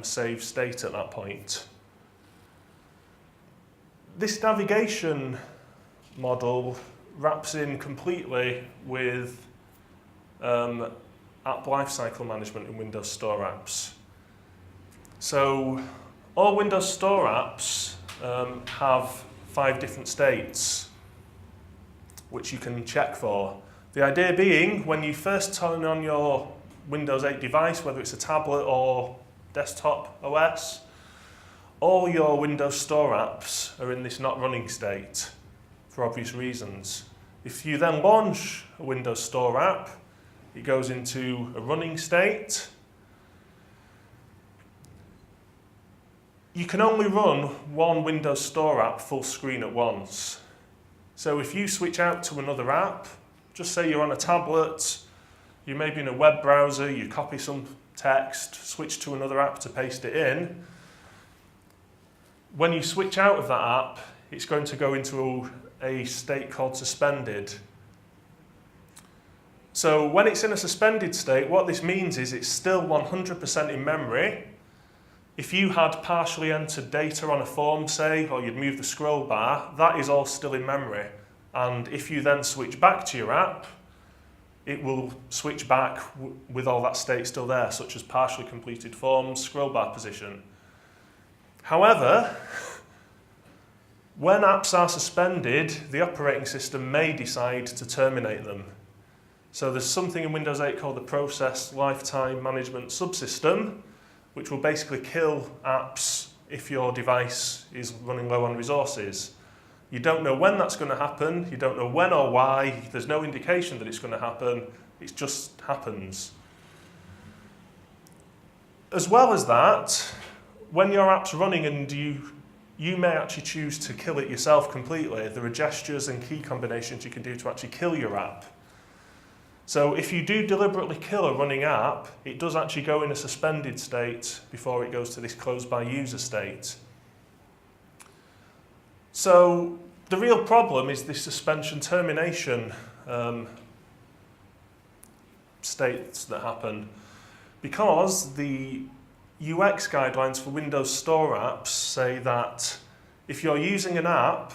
Speaker 1: save state at that point. This navigation model wraps in completely with app lifecycle management in Windows Store apps. So all Windows Store apps have 5 different states which you can check for. The idea being, when you first turn on your Windows 8 device, whether it's a tablet or desktop OS, all your Windows Store apps are in this not running state for obvious reasons. If you then launch a Windows Store app, it goes into a running state. You can only run one Windows Store app full screen at once. So if you switch out to another app, just say you're on a tablet, you may be in a web browser, you copy some text, switch to another app to paste it in. When you switch out of that app, it's going to go into a state called suspended. So when it's in a suspended state, what this means is it's still 100% in memory. If you had partially entered data on a form, say, or you'd moved the scroll bar, that is all still in memory. And if you then switch back to your app, it will switch back with all that state still there, such as partially completed forms, scroll bar position. However, when apps are suspended, the operating system may decide to terminate them. So there's something in Windows 8 called the Process Lifetime Management Subsystem, which will basically kill apps if your device is running low on resources. You don't know when that's going to happen, you don't know when or why, there's no indication that it's going to happen, it just happens. As well as that, when your app's running and you may actually choose to kill it yourself completely, there are gestures and key combinations you can do to actually kill your app. So if you do deliberately kill a running app, it does actually go in a suspended state before it goes to this closed by user state. So the real problem is this suspension termination states that happen, because the UX guidelines for Windows Store apps say that if you're using an app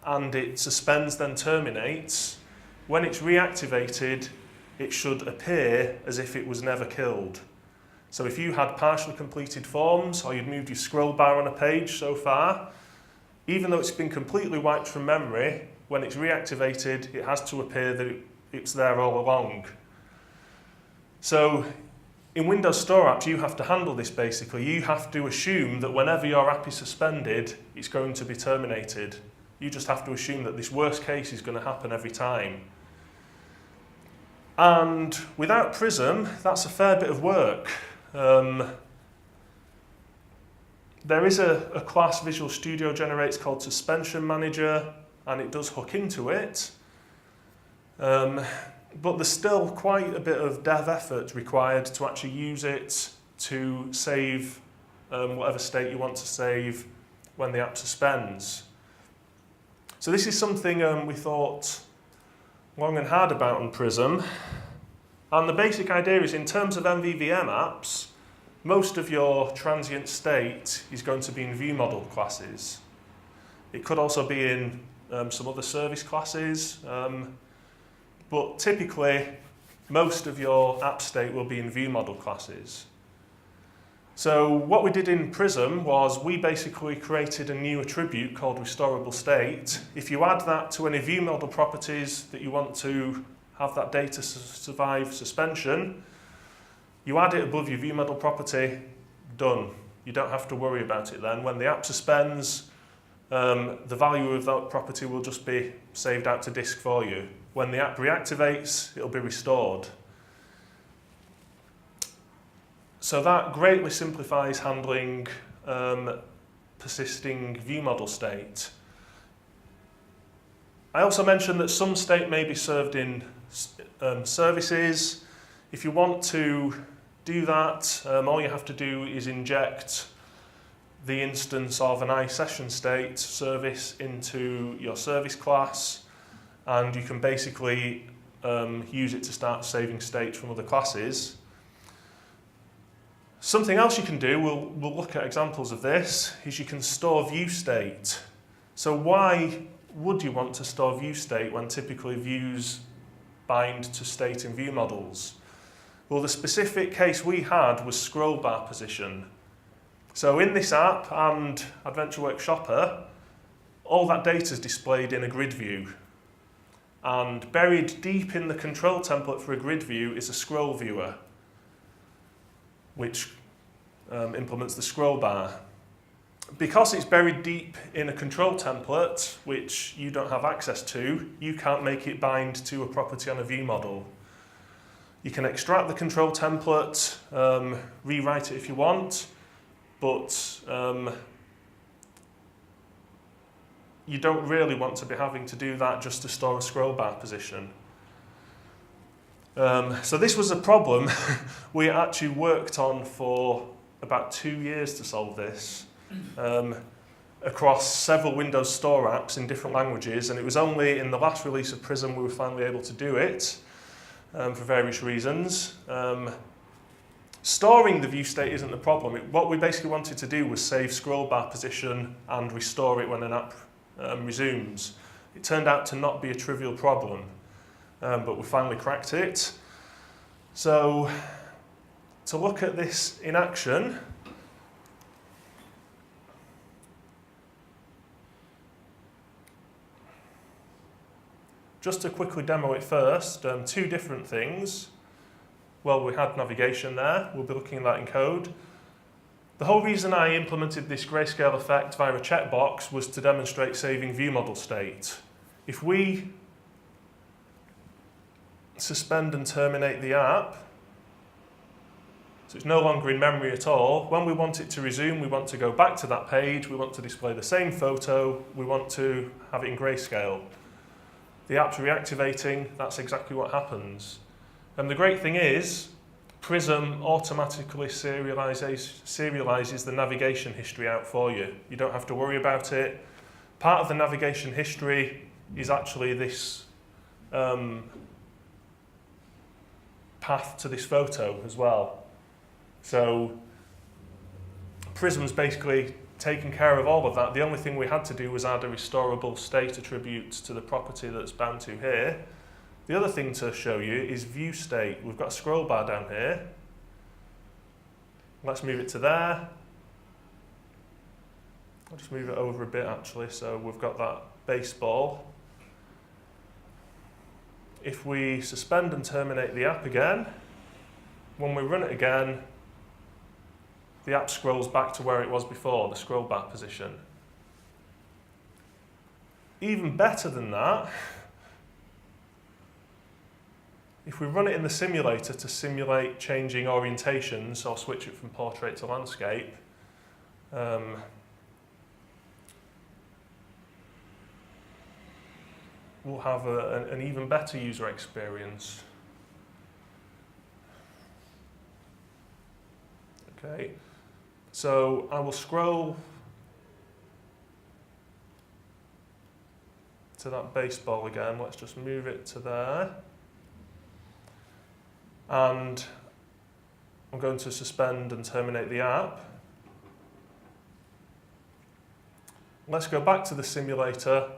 Speaker 1: and it suspends then terminates, when it's reactivated, it should appear as if it was never killed. So if you had partially completed forms or you'd moved your scroll bar on a page so far, even though it's been completely wiped from memory, when it's reactivated, it has to appear that it's there all along. So in Windows Store apps, you have to handle this basically. You have to assume that whenever your app is suspended, it's going to be terminated. You just have to assume that this worst case is going to happen every time. And without Prism, that's a fair bit of work. There is a class Visual Studio generates called Suspension Manager, and it does hook into it. But there's still quite a bit of dev effort required to actually use it to save whatever state you want to save when the app suspends. So this is something we thought long and hard about on Prism. And the basic idea is, in terms of Mvvm apps, most of your transient state is going to be in view model classes. It could also be in some other service classes, but typically most of your app state will be in view model classes. So what we did in Prism was we basically created a new attribute called restorable state. If you add that to any view model properties that you want to have that data survive suspension, you add it above your view model property, done. You don't have to worry about it then. When the app suspends, the value of that property will just be saved out to disk for you. When the app reactivates, it'll be restored. So that greatly simplifies handling persisting view model state. I also mentioned that some state may be served in services. If you want to do that, all you have to do is inject the instance of an iSession state service into your service class, and you can basically use it to start saving states from other classes. Something else you can do, we'll look at examples of this, is you can store view state. So why would you want to store view state when typically views bind to state in view models? Well, the specific case we had was scroll bar position. So in this app and AdventureWorks Shopper, all that data is displayed in a grid view. And buried deep in the control template for a grid view is a scroll viewer, which implements the scroll bar. Because it's buried deep in a control template, which you don't have access to, you can't make it bind to a property on a view model. You can extract the control template, rewrite it if you want, but you don't really want to be having to do that just to store a scroll bar position. So this was a problem we actually worked on for about 2 years to solve this, across several Windows Store apps in different languages, and it was only in the last release of Prism we were finally able to do it, for various reasons. Storing the view state isn't the problem. What we basically wanted to do was save scroll bar position and restore it when an app resumes. It turned out to not be a trivial problem, but we finally cracked it. So, to look at this in action, just to quickly demo it first, two different things. Well, we had navigation there. We'll be looking at that in code. The whole reason I implemented this grayscale effect via a checkbox was to demonstrate saving view model state. If we suspend and terminate the app, so it's no longer in memory at all, when we want it to resume, we want to go back to that page, we want to display the same photo, we want to have it in grayscale. The app's reactivating, that's exactly what happens. And the great thing is, Prism automatically serializes the navigation history out for you. You don't have to worry about it. Part of the navigation history is actually this path to this photo as well. So Prism's basically taken care of all of that. The only thing we had to do was add a restorable state attribute to the property that's bound to here. The other thing to show you is view state. We've got a scroll bar down here. Let's move it to there. I'll just move it over a bit actually, so we've got that baseball. If we suspend and terminate the app again, when we run it again, the app scrolls back to where it was before, the scroll bar position. Even better than that, if we run it in the simulator to simulate changing orientations or switch it from portrait to landscape, we'll have an even better user experience. Okay, so I will scroll to that baseball again. Let's just move it to there. And I'm going to suspend and terminate the app. Let's go back to the simulator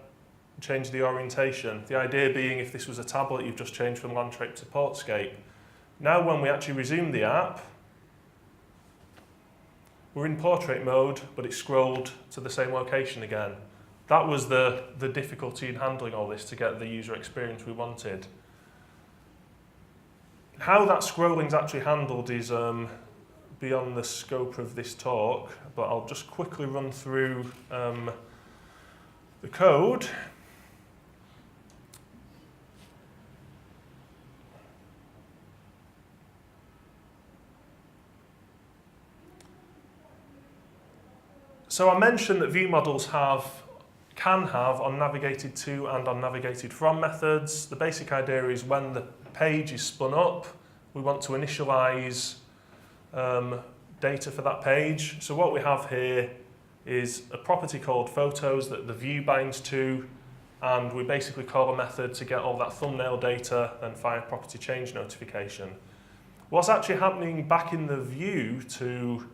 Speaker 1: and change the orientation. The idea being if this was a tablet, you've just changed from landscape to portscape. Now when we actually resume the app, we're in portrait mode, but it's scrolled to the same location again. That was the difficulty in handling all this to get the user experience we wanted. How that scrolling is actually handled is beyond the scope of this talk, but I'll just quickly run through the code. So I mentioned that view models can have onNavigated to and onNavigated from methods. The basic idea is when the page is spun up, we want to initialize data for that page. So what we have here is a property called photos that the view binds to, and we basically call a method to get all that thumbnail data and fire property change notification. What's actually happening back in the view to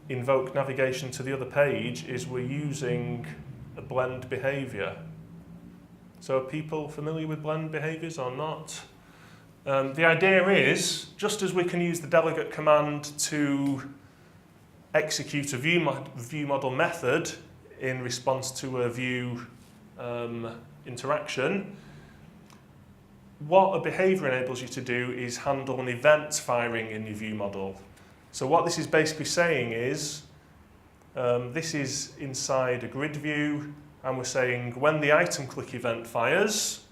Speaker 1: invoke navigation to the other page is we're using a blend behavior. So are people familiar with blend behaviors or not? The idea is, just as we can use the delegate command to execute a view model method in response to a view interaction, what a behavior enables you to do is handle an event firing in your view model. So what this is basically saying is, this is inside a grid view, and we're saying when the item click event fires,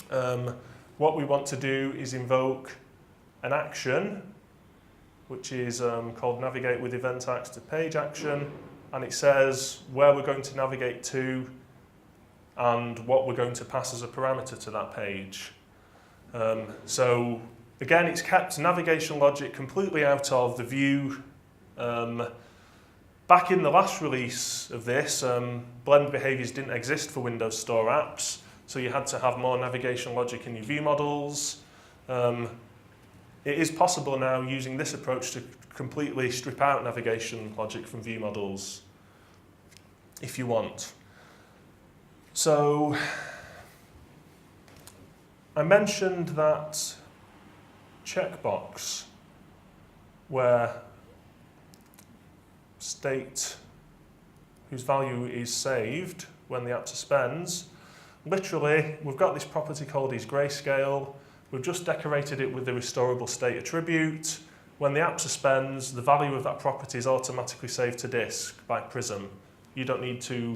Speaker 1: what we want to do is invoke an action, which is called navigate with event ax to page action, and it says where we're going to navigate to and what we're going to pass as a parameter to that page. So again, it's kept navigation logic completely out of the view. Back in the last release of this, blend behaviors didn't exist for Windows Store apps, so you had to have more navigation logic in your view models. It is possible now using this approach to completely strip out navigation logic from view models if you want. So I mentioned that checkbox where state whose value is saved when the app suspends. Literally, we've got this property called isGrayscale. We've just decorated it with the restorable state attribute. When the app suspends, the value of that property is automatically saved to disk by Prism. You don't need to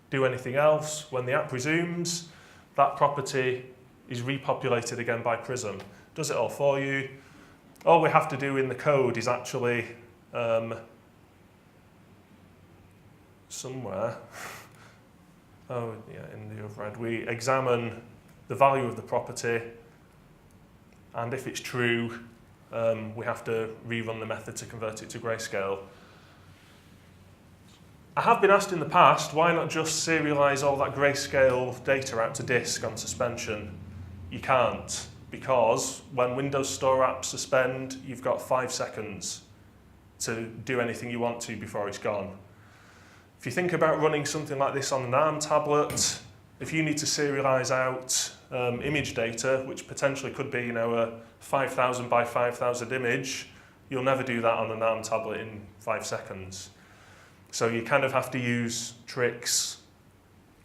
Speaker 1: do anything else. When the app resumes, that property is repopulated again by Prism. Does it all for you. All we have to do in the code is actually somewhere, oh yeah, in the override, we examine the value of the property, and if it's true, we have to rerun the method to convert it to grayscale. I have been asked in the past, why not just serialize all that grayscale data out to disk on suspension? You can't, because when Windows Store apps suspend, you've got 5 seconds to do anything you want to before it's gone. If you think about running something like this on an ARM tablet, if you need to serialize out image data, which potentially could be, a 5,000 by 5,000 image, you'll never do that on an ARM tablet in 5 seconds. So you kind of have to use tricks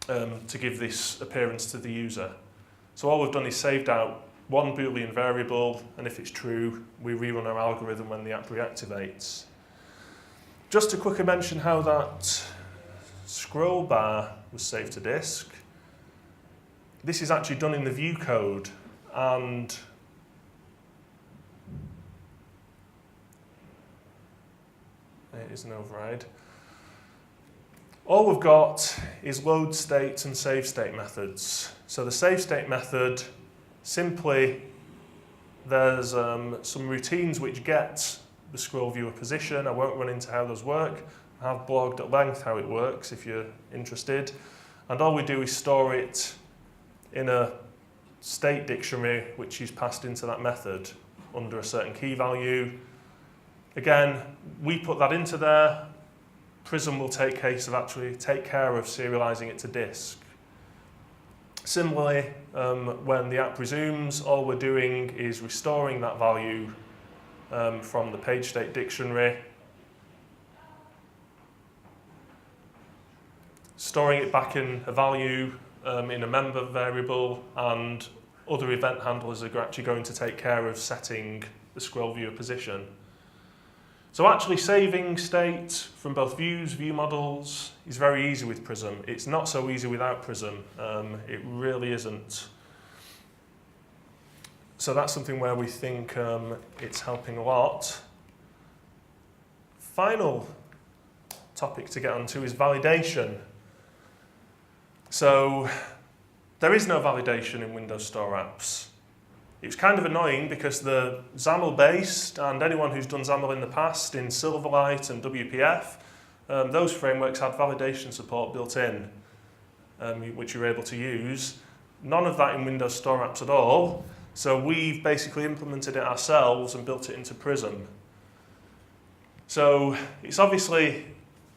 Speaker 1: to give this appearance to the user. So all we've done is saved out one Boolean variable, and if it's true, we rerun our algorithm when the app reactivates. Just to quickly mention how that scroll bar was saved to disk. This is actually done in the view code, and it is an override. All we've got is load state and save state methods. So the save state method, simply there's some routines which get the scroll viewer position. I won't run into how those work. I have blogged at length how it works if you're interested. And all we do is store it in a state dictionary which is passed into that method under a certain key value. Again, we put that into there. Prism will take care of serializing it to disk. Similarly, when the app resumes, all we're doing is restoring that value from the page state dictionary, storing it back in a value in a member variable, and other event handlers are actually going to take care of setting the scroll viewer position. So actually saving state from both views, view models, is very easy with Prism. It's not so easy without Prism. It really isn't. So that's something where we think it's helping a lot. Final topic to get onto is validation. So there is no validation in Windows Store apps. It's kind of annoying because the XAML based, and anyone who's done XAML in the past in Silverlight and WPF, those frameworks had validation support built in, which you're able to use. None of that in Windows Store apps at all. So we've basically implemented it ourselves and built it into Prism. So it's obviously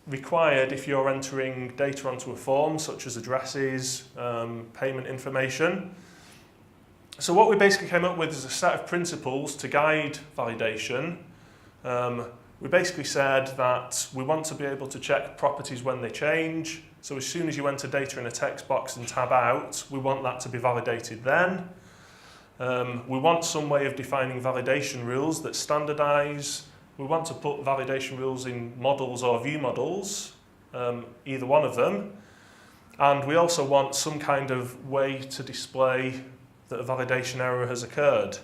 Speaker 1: required if you're entering data onto a form, such as addresses, payment information. So what we basically came up with is a set of principles to guide validation. We basically said that we want to be able to check properties when they change. So as soon as you enter data in a text box and tab out, we want that to be validated then. We want some way of defining validation rules that standardize. We want to put validation rules in models or view models, either one of them. And we also want some kind of way to display that a validation error has occurred.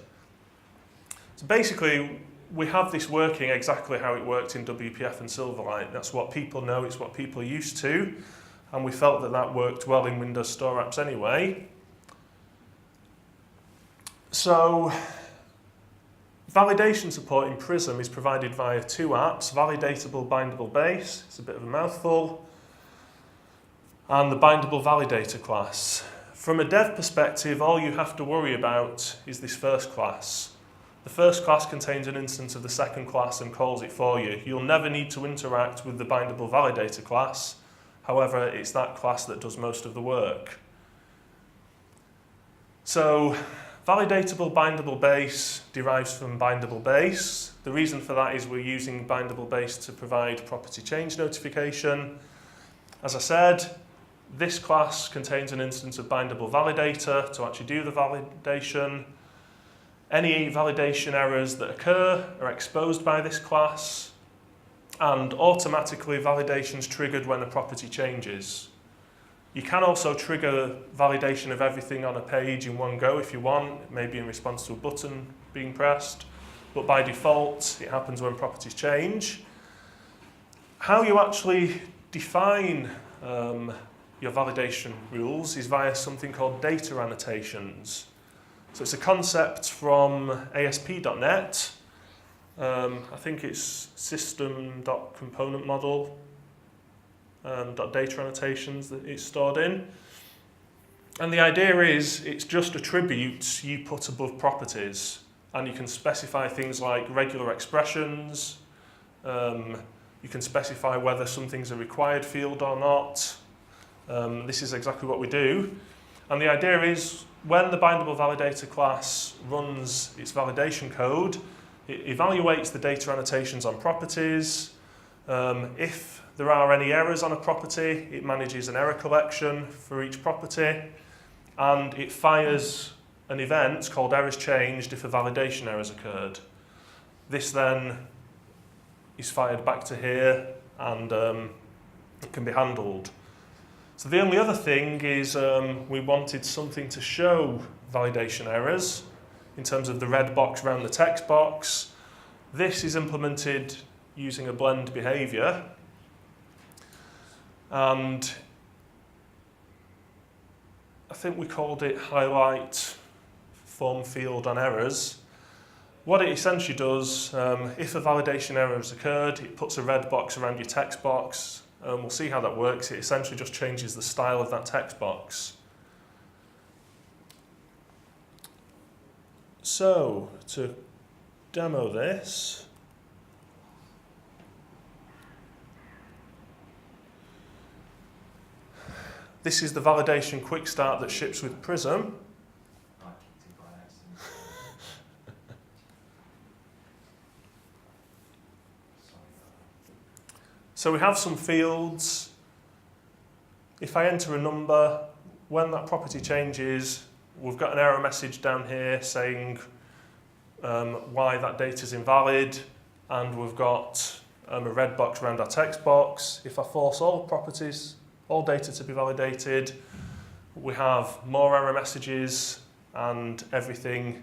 Speaker 1: So basically, we have this working exactly how it worked in WPF and Silverlight. That's what people know, it's what people are used to, and we felt that that worked well in Windows Store apps anyway. So, validation support in Prism is provided via two apps, Validatable Bindable Base, it's a bit of a mouthful, and the Bindable Validator class. From a dev perspective, all you have to worry about is this first class. The first class contains an instance of the second class and calls it for you. You'll never need to interact with the Bindable Validator class. However, it's that class that does most of the work. So, Validatable Bindable Base derives from Bindable Base. The reason for that is we're using Bindable Base to provide property change notification. As I said, this class contains an instance of Bindable Validator to actually do the validation. Any validation errors that occur are exposed by this class, and automatically validation's triggered when a property changes. You can also trigger validation of everything on a page in one go if you want, maybe in response to a button being pressed, but by default it happens when properties change. How you actually define your validation rules is via something called data annotations. So it's a concept from ASP.NET. I think it's system.componentModel .data annotations that it's stored in. And the idea is it's just attributes you put above properties. And you can specify things like regular expressions. You can specify whether something's a required field or not. This is exactly what we do. And the idea is when the Bindable Validator class runs its validation code, it evaluates the data annotations on properties. If there are any errors on a property, it manages an error collection for each property, and it fires an event called errors changed if a validation error has occurred. This then is fired back to here, and it can be handled. So the only other thing is we wanted something to show validation errors in terms of the red box around the text box. This is implemented using a blend behavior. And I think we called it highlight form field on errors. What it essentially does, if a validation error has occurred, it puts a red box around your text box. We'll see how that works. It essentially just changes the style of that text box. So, to demo this, this is the validation quick start that ships with Prism. So we have some fields. If I enter a number, when that property changes, we've got an error message down here saying why that data is invalid, and we've got a red box around our text box. If I force all properties, all data to be validated, we have more error messages and everything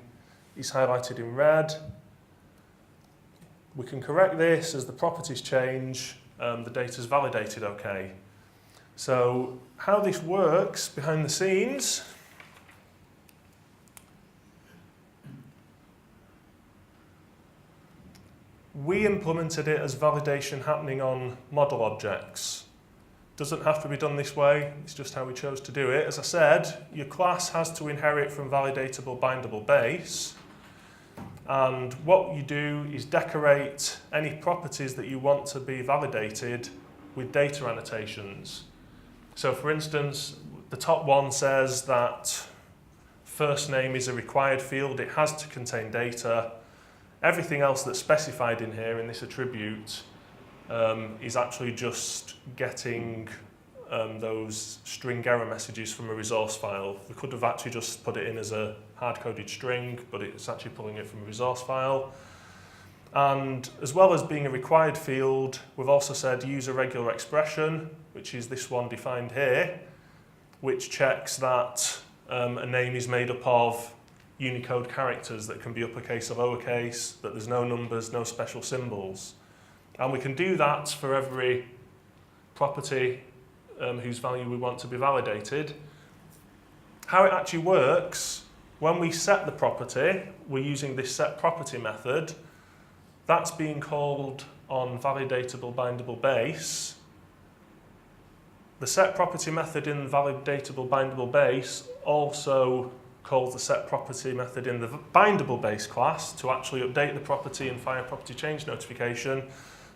Speaker 1: is highlighted in red. We can correct this as the properties change, the data's validated okay. So how this works behind the scenes, we implemented it as validation happening on model objects. Doesn't have to be done this way, it's just how we chose to do it. As I said, your class has to inherit from validatable bindable base, and what you do is decorate any properties that you want to be validated with data annotations. So for instance, the top one says that first name is a required field, it has to contain data. Everything else that's specified in here in this attribute is actually just getting those string error messages from a resource file. We could have actually just put it in as a hard-coded string, but it's actually pulling it from a resource file. And as well as being a required field, we've also said use a regular expression, which is this one defined here, which checks that a name is made up of Unicode characters that can be uppercase or lowercase, that there's no numbers, no special symbols. And we can do that for every property whose value we want to be validated. How it actually works, when we set the property, we're using this setProperty method. That's being called on validatable bindable base. The setProperty method in the validatable bindable base also calls the setProperty method in the bindable base class to actually update the property and fire property change notification,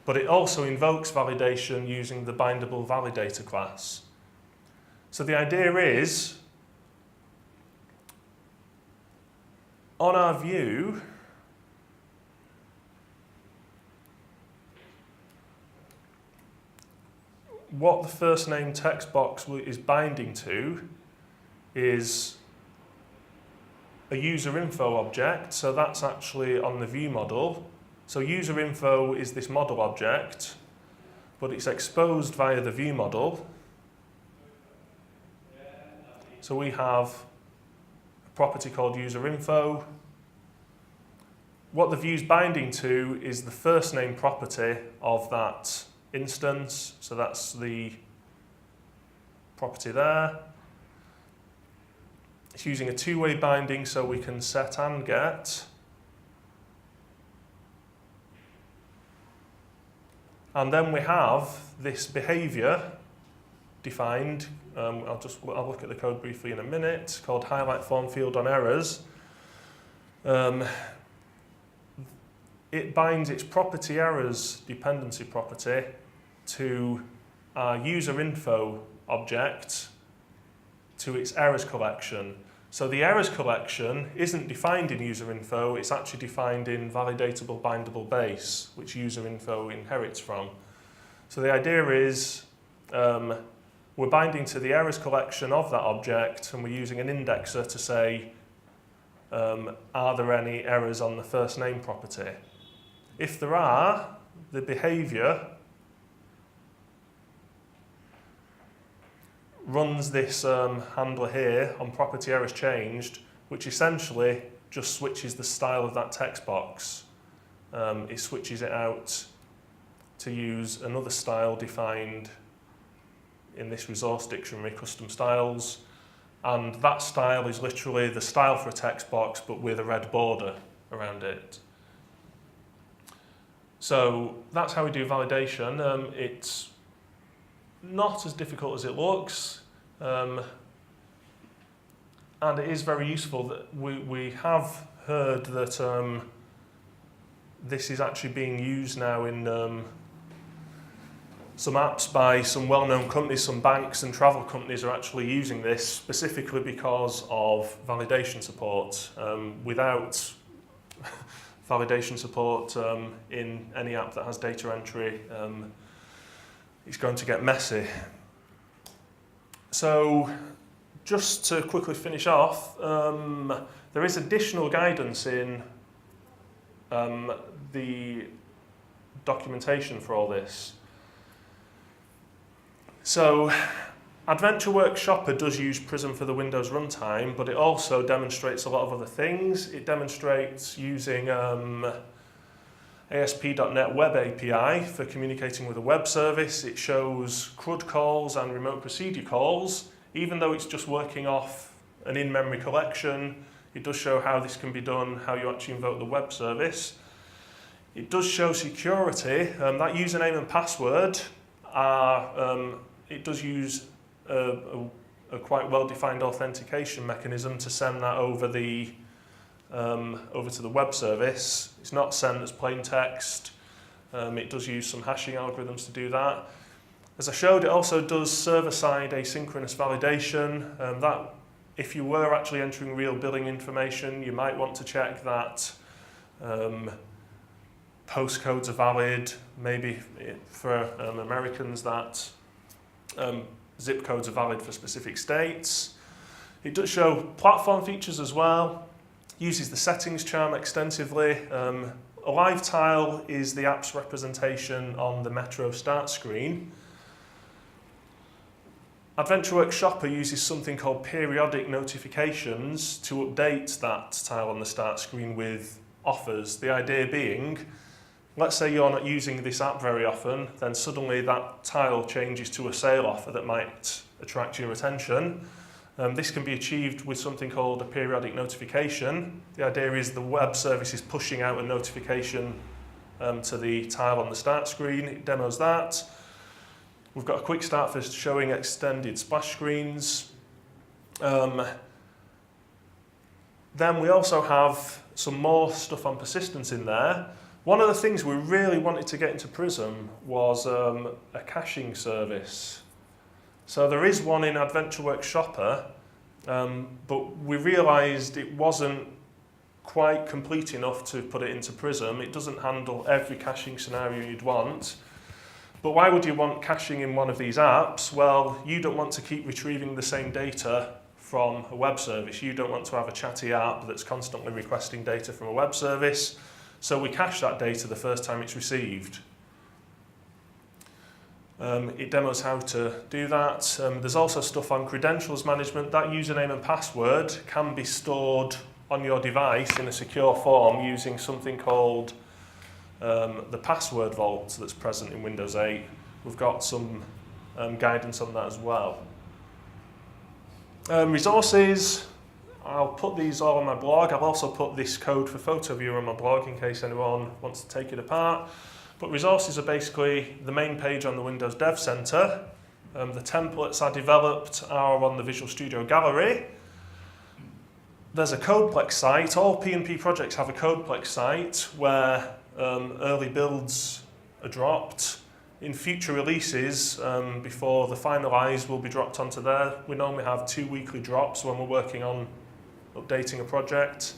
Speaker 1: but it also invokes validation using the bindable validator class. So the idea is, on our view, what the first name text box is binding to is a user info object, so that's actually on the view model. So user info is this model object, but it's exposed via the view model. So we have a property called user info. What the view's binding to is the first name property of that instance, so that's the property there. It's using a two-way binding, so we can set and get. And then we have this behavior defined. I'll look at the code briefly in a minute, called highlight form field on errors. It binds its property errors dependency property to our user info object to its errors collection. So the errors collection isn't defined in user info, it's actually defined in validatable bindable base, which user info inherits from. So the idea is we're binding to the errors collection of that object, and we're using an indexer to say, are there any errors on the first name property? If there are, the behavior runs this handler here on property errors changed, which essentially just switches the style of that text box. It switches it out to use another style defined in this resource dictionary, custom styles, and that style is literally the style for a text box but with a red border around it. So that's how we do validation. It's not as difficult as it looks, and it is very useful. That we have heard that this is actually being used now in some apps by some well-known companies. Some banks and travel companies are actually using this specifically because of validation support. Without validation support in any app that has data entry, it's going to get messy. So just to quickly finish off, there is additional guidance in the documentation for all this. So AdventureWorks Shopper does use Prism for the Windows runtime, but it also demonstrates a lot of other things. It demonstrates using ASP.NET Web API for communicating with a web service. It shows CRUD calls and remote procedure calls. Even though it's just working off an in-memory collection, it does show how this can be done, how you actually invoke the web service. It does show security. That username and password it does use a quite well-defined authentication mechanism to send that over to the web service. It's not sent as plain text. It does use some hashing algorithms to do that. As I showed, it also does server-side asynchronous validation. That, if you were actually entering real billing information, you might want to check that postcodes are valid. Maybe for Americans that zip codes are valid for specific states. It does show platform features as well. Uses the settings charm extensively. A live tile is the app's representation on the Metro start screen. AdventureWorks Shopper uses something called periodic notifications to update that tile on the start screen with offers. The idea being, let's say you're not using this app very often, then suddenly that tile changes to a sale offer that might attract your attention. This can be achieved with something called a periodic notification. The idea is the web service is pushing out a notification to the tile on the start screen. It demos that. We've got a quick start for showing extended splash screens. Then we also have some more stuff on persistence in there. One of the things we really wanted to get into Prism was a caching service. So there is one in AdventureWorks Shopper, but we realised it wasn't quite complete enough to put it into Prism. It doesn't handle every caching scenario you'd want. But why would you want caching in one of these apps? Well, you don't want to keep retrieving the same data from a web service. You don't want to have a chatty app that's constantly requesting data from a web service. So we cache that data the first time it's received. It demos how to do that. There's also stuff on credentials management. That username and password can be stored on your device in a secure form using something called the password vault that's present in Windows 8. We've got some guidance on that as well. Resources, I'll put these all on my blog. I've also put this code for PhotoViewer on my blog in case anyone wants to take it apart. But resources are basically the main page on the Windows Dev Center. The templates I developed are on the Visual Studio Gallery. There's a Codeplex site. All P&P projects have a Codeplex site where early builds are dropped. In future releases, before the finalize will be dropped onto there. We normally have 2 weekly drops when we're working on updating a project.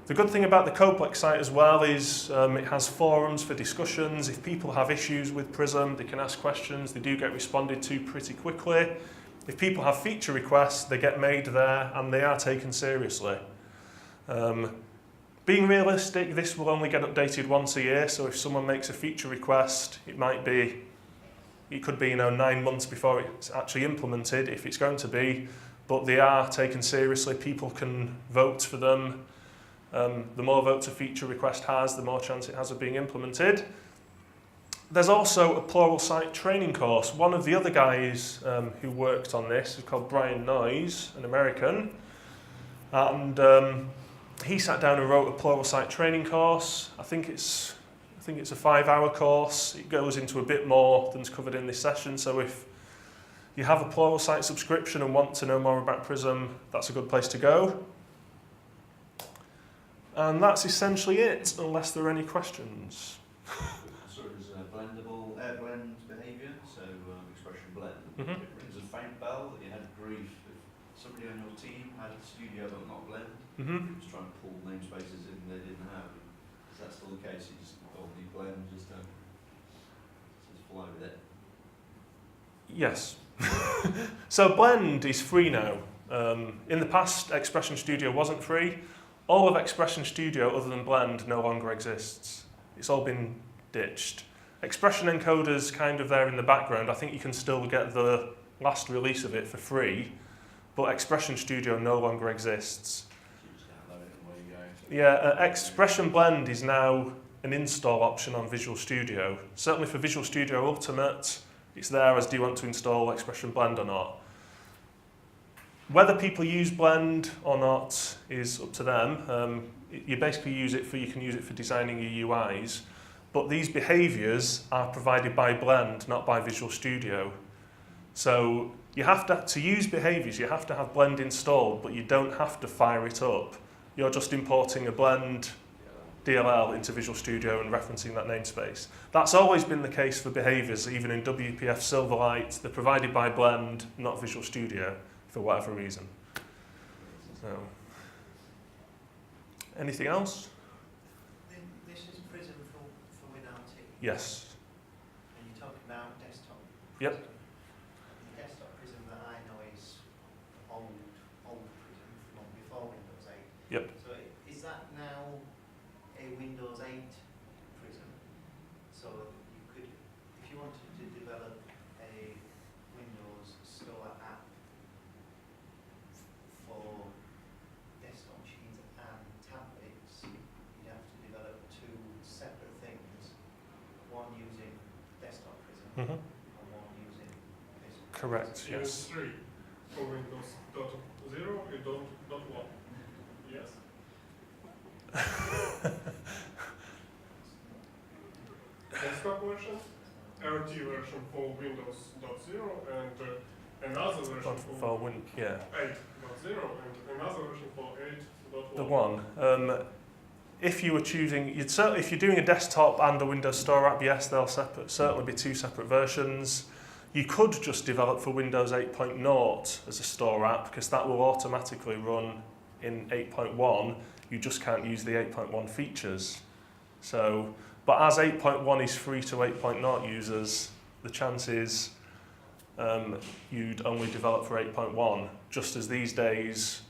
Speaker 1: The good thing about the Codeplex site as well is it has forums for discussions. If people have issues with Prism, they can ask questions. They do get responded to pretty quickly. If people have feature requests, they get made there and they are taken seriously. Being realistic, this will only get updated once a year, so if someone makes a feature request, it could be 9 months before it's actually implemented, if it's going to be, but they are taken seriously. People can vote for them. The more votes a feature request has, the more chance it has of being implemented. There's also a Pluralsight training course. One of the other guys who worked on this is called Brian Noyes, an American, and he sat down and wrote a Pluralsight training course. I think it's a 5-hour course. It goes into a bit more than's covered in this session. So if you have a Pluralsight subscription and want to know more about Prism, that's a good place to go. And that's essentially it, unless there are any questions.
Speaker 2: So there's a blendable air blend behaviour, so expression blend.
Speaker 1: Mm-hmm.
Speaker 2: It rings a faint bell that you had grief if somebody on your team had studio but not blend.
Speaker 1: Mm-hmm.
Speaker 2: Just trying to pull namespaces in they didn't have. Is that still the case? You just need blend just to fly with it?
Speaker 1: Yes. So Blend is free now. In the past, Expression Studio wasn't free. All of Expression Studio, other than Blend, no longer exists. It's all been ditched. Expression Encoder's kind of there in the background. I think you can still get the last release of it for free, but Expression Studio no longer exists.
Speaker 2: You just download it and away you go.
Speaker 1: Yeah, Expression Blend is now an install option on Visual Studio. Certainly for Visual Studio Ultimate, it's there as do you want to install Expression Blend or not. Whether people use Blend or not is up to them. You basically use it you can use it for designing your UIs, but these behaviors are provided by Blend, not by Visual Studio. So you have to use behaviors, you have to have Blend installed, but you don't have to fire it up. You're just importing a Blend DLL into Visual Studio and referencing that namespace. That's always been the case for behaviors, even in WPF Silverlight. They're provided by Blend, not Visual Studio, for whatever reason. So, anything else?
Speaker 4: This is Prism for WinRT.
Speaker 1: Yes.
Speaker 4: And you're talking about desktop.
Speaker 1: Yep.
Speaker 4: The desktop Prism that I know is old Prism from before Windows 8.
Speaker 1: Yep.
Speaker 4: So is that now a Windows 8 Prism? So you could, if you wanted to develop a Windows Store app for desktop machines and tablets, you'd have to develop two separate things, one using desktop Prism
Speaker 1: Mm-hmm.
Speaker 4: and one using Prism.
Speaker 1: Correct,
Speaker 3: Use
Speaker 1: yes.
Speaker 3: 3 for Windows .0 and .1. Yes. Desktop version, RT version for Windows .0 and another version for
Speaker 1: Yeah.
Speaker 3: 8.0 and another version for 8.1.
Speaker 1: The one. If you were choosing, if you're doing a desktop and a Windows Store app, yes, they'll certainly be two separate versions. You could just develop for Windows 8.0 as a store app, because that will automatically run in 8.1. You just can't use the 8.1 features. So, but as 8.1 is free to 8.0 users, the chances you'd only develop for 8.1. Just as these days,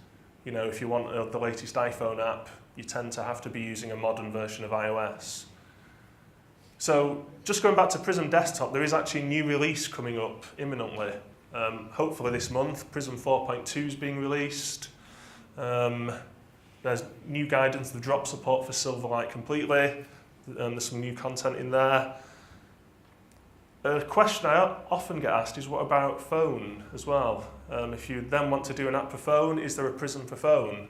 Speaker 1: you know, if you want the latest iPhone app, you tend to have to be using a modern version of iOS. So just going back to Prism Desktop, there is actually a new release coming up imminently. Hopefully this month, Prism 4.2 is being released. There's new guidance, the drop support for Silverlight completely. There's some new content in there. A question I often get asked is, what about phone as well? If you then want to do an app for phone, is there a Prism for phone?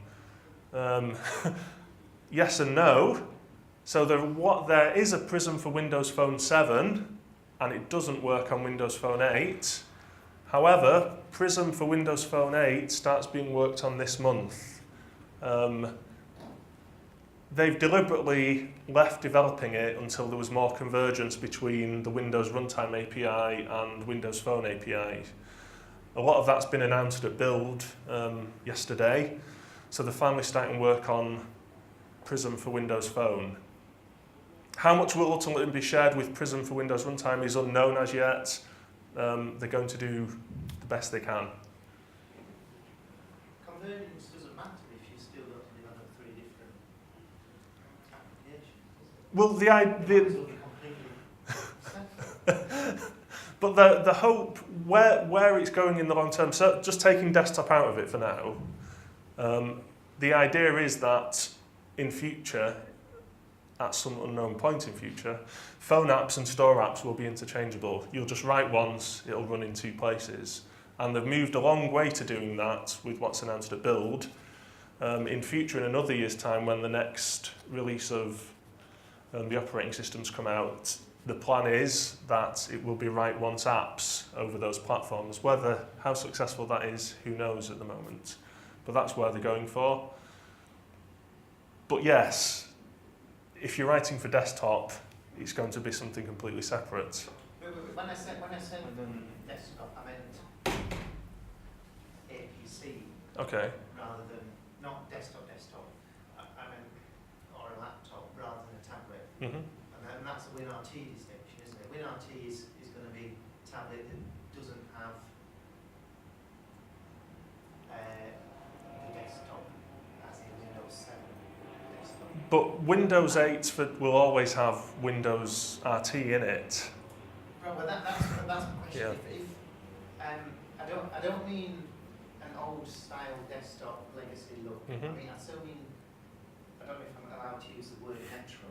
Speaker 1: Yes and no. So there is a Prism for Windows Phone 7, and it doesn't work on Windows Phone 8. However, Prism for Windows Phone 8 starts being worked on this month. They've deliberately left developing it until there was more convergence between the Windows Runtime API and Windows Phone API. A lot of that's been announced at Build yesterday, so they're finally starting work on Prism for Windows Phone. How much will ultimately be shared with Prism for Windows Runtime is unknown as yet. They're going to do the best they can.
Speaker 4: Convergence doesn't matter if you've still got to develop 3 different applications.
Speaker 1: Well, but the hope, where it's going in the long term, so just taking desktop out of it for now, the idea is that in future, at some unknown point in future, phone apps and store apps will be interchangeable. You'll just write once, it'll run in 2 places. And they've moved a long way to doing that with what's announced at Build. In future, in another year's time, when the next release of the operating systems come out, the plan is that it will be write once apps over those platforms. How successful that is, who knows at the moment. But that's where they're going for. But yes, if you're writing for desktop, it's going to be something completely separate.
Speaker 4: When I said desktop, I meant APC.
Speaker 1: Okay.
Speaker 4: Rather than, not desktop, I meant, or a laptop rather than a tablet.
Speaker 1: Mm-hmm.
Speaker 4: And that's the WinRT distinction, isn't it? WinRT is going to be a tablet that doesn't have the desktop as in Windows 7 desktop.
Speaker 1: But Windows 8 will always have Windows RT in it.
Speaker 4: Well, that's my question.
Speaker 1: Yeah.
Speaker 4: I don't mean an old style desktop legacy look.
Speaker 1: Mm-hmm.
Speaker 4: I mean, I still mean, I don't know if I'm allowed to use the word metro.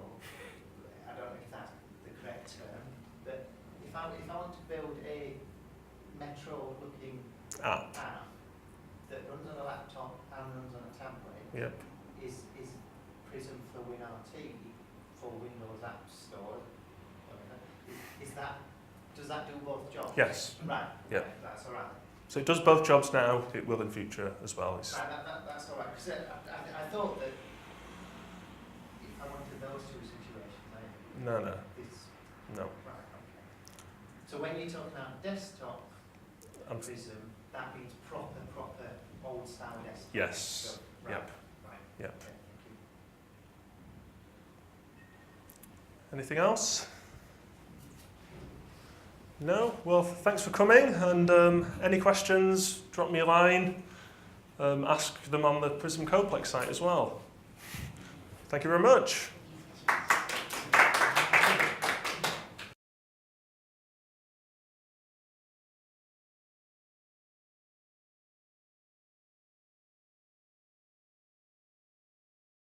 Speaker 4: retro-looking
Speaker 1: App.
Speaker 4: that runs on a laptop and runs on a tablet
Speaker 1: Yep.
Speaker 4: is Prism for WinRT for Windows App Store. Is that, does that do both jobs?
Speaker 1: Yes.
Speaker 4: Right.
Speaker 1: Yeah.
Speaker 4: Right, that's all right.
Speaker 1: So it does both jobs now. It will in future as well. It's,
Speaker 4: Right, that's all right. Because I thought that if I wanted those two situations,
Speaker 1: no.
Speaker 4: this.
Speaker 1: No.
Speaker 4: Right. Okay. So when you're talking about desktop Prism, that means proper old style desktop.
Speaker 1: Yes.
Speaker 4: So, right.
Speaker 1: Yep.
Speaker 4: Right.
Speaker 1: Yep.
Speaker 4: Okay, thank you.
Speaker 1: Anything else? No? Well, thanks for coming, and any questions, drop me a line. Ask them on the Prism Codeplex site as well. Thank you very much.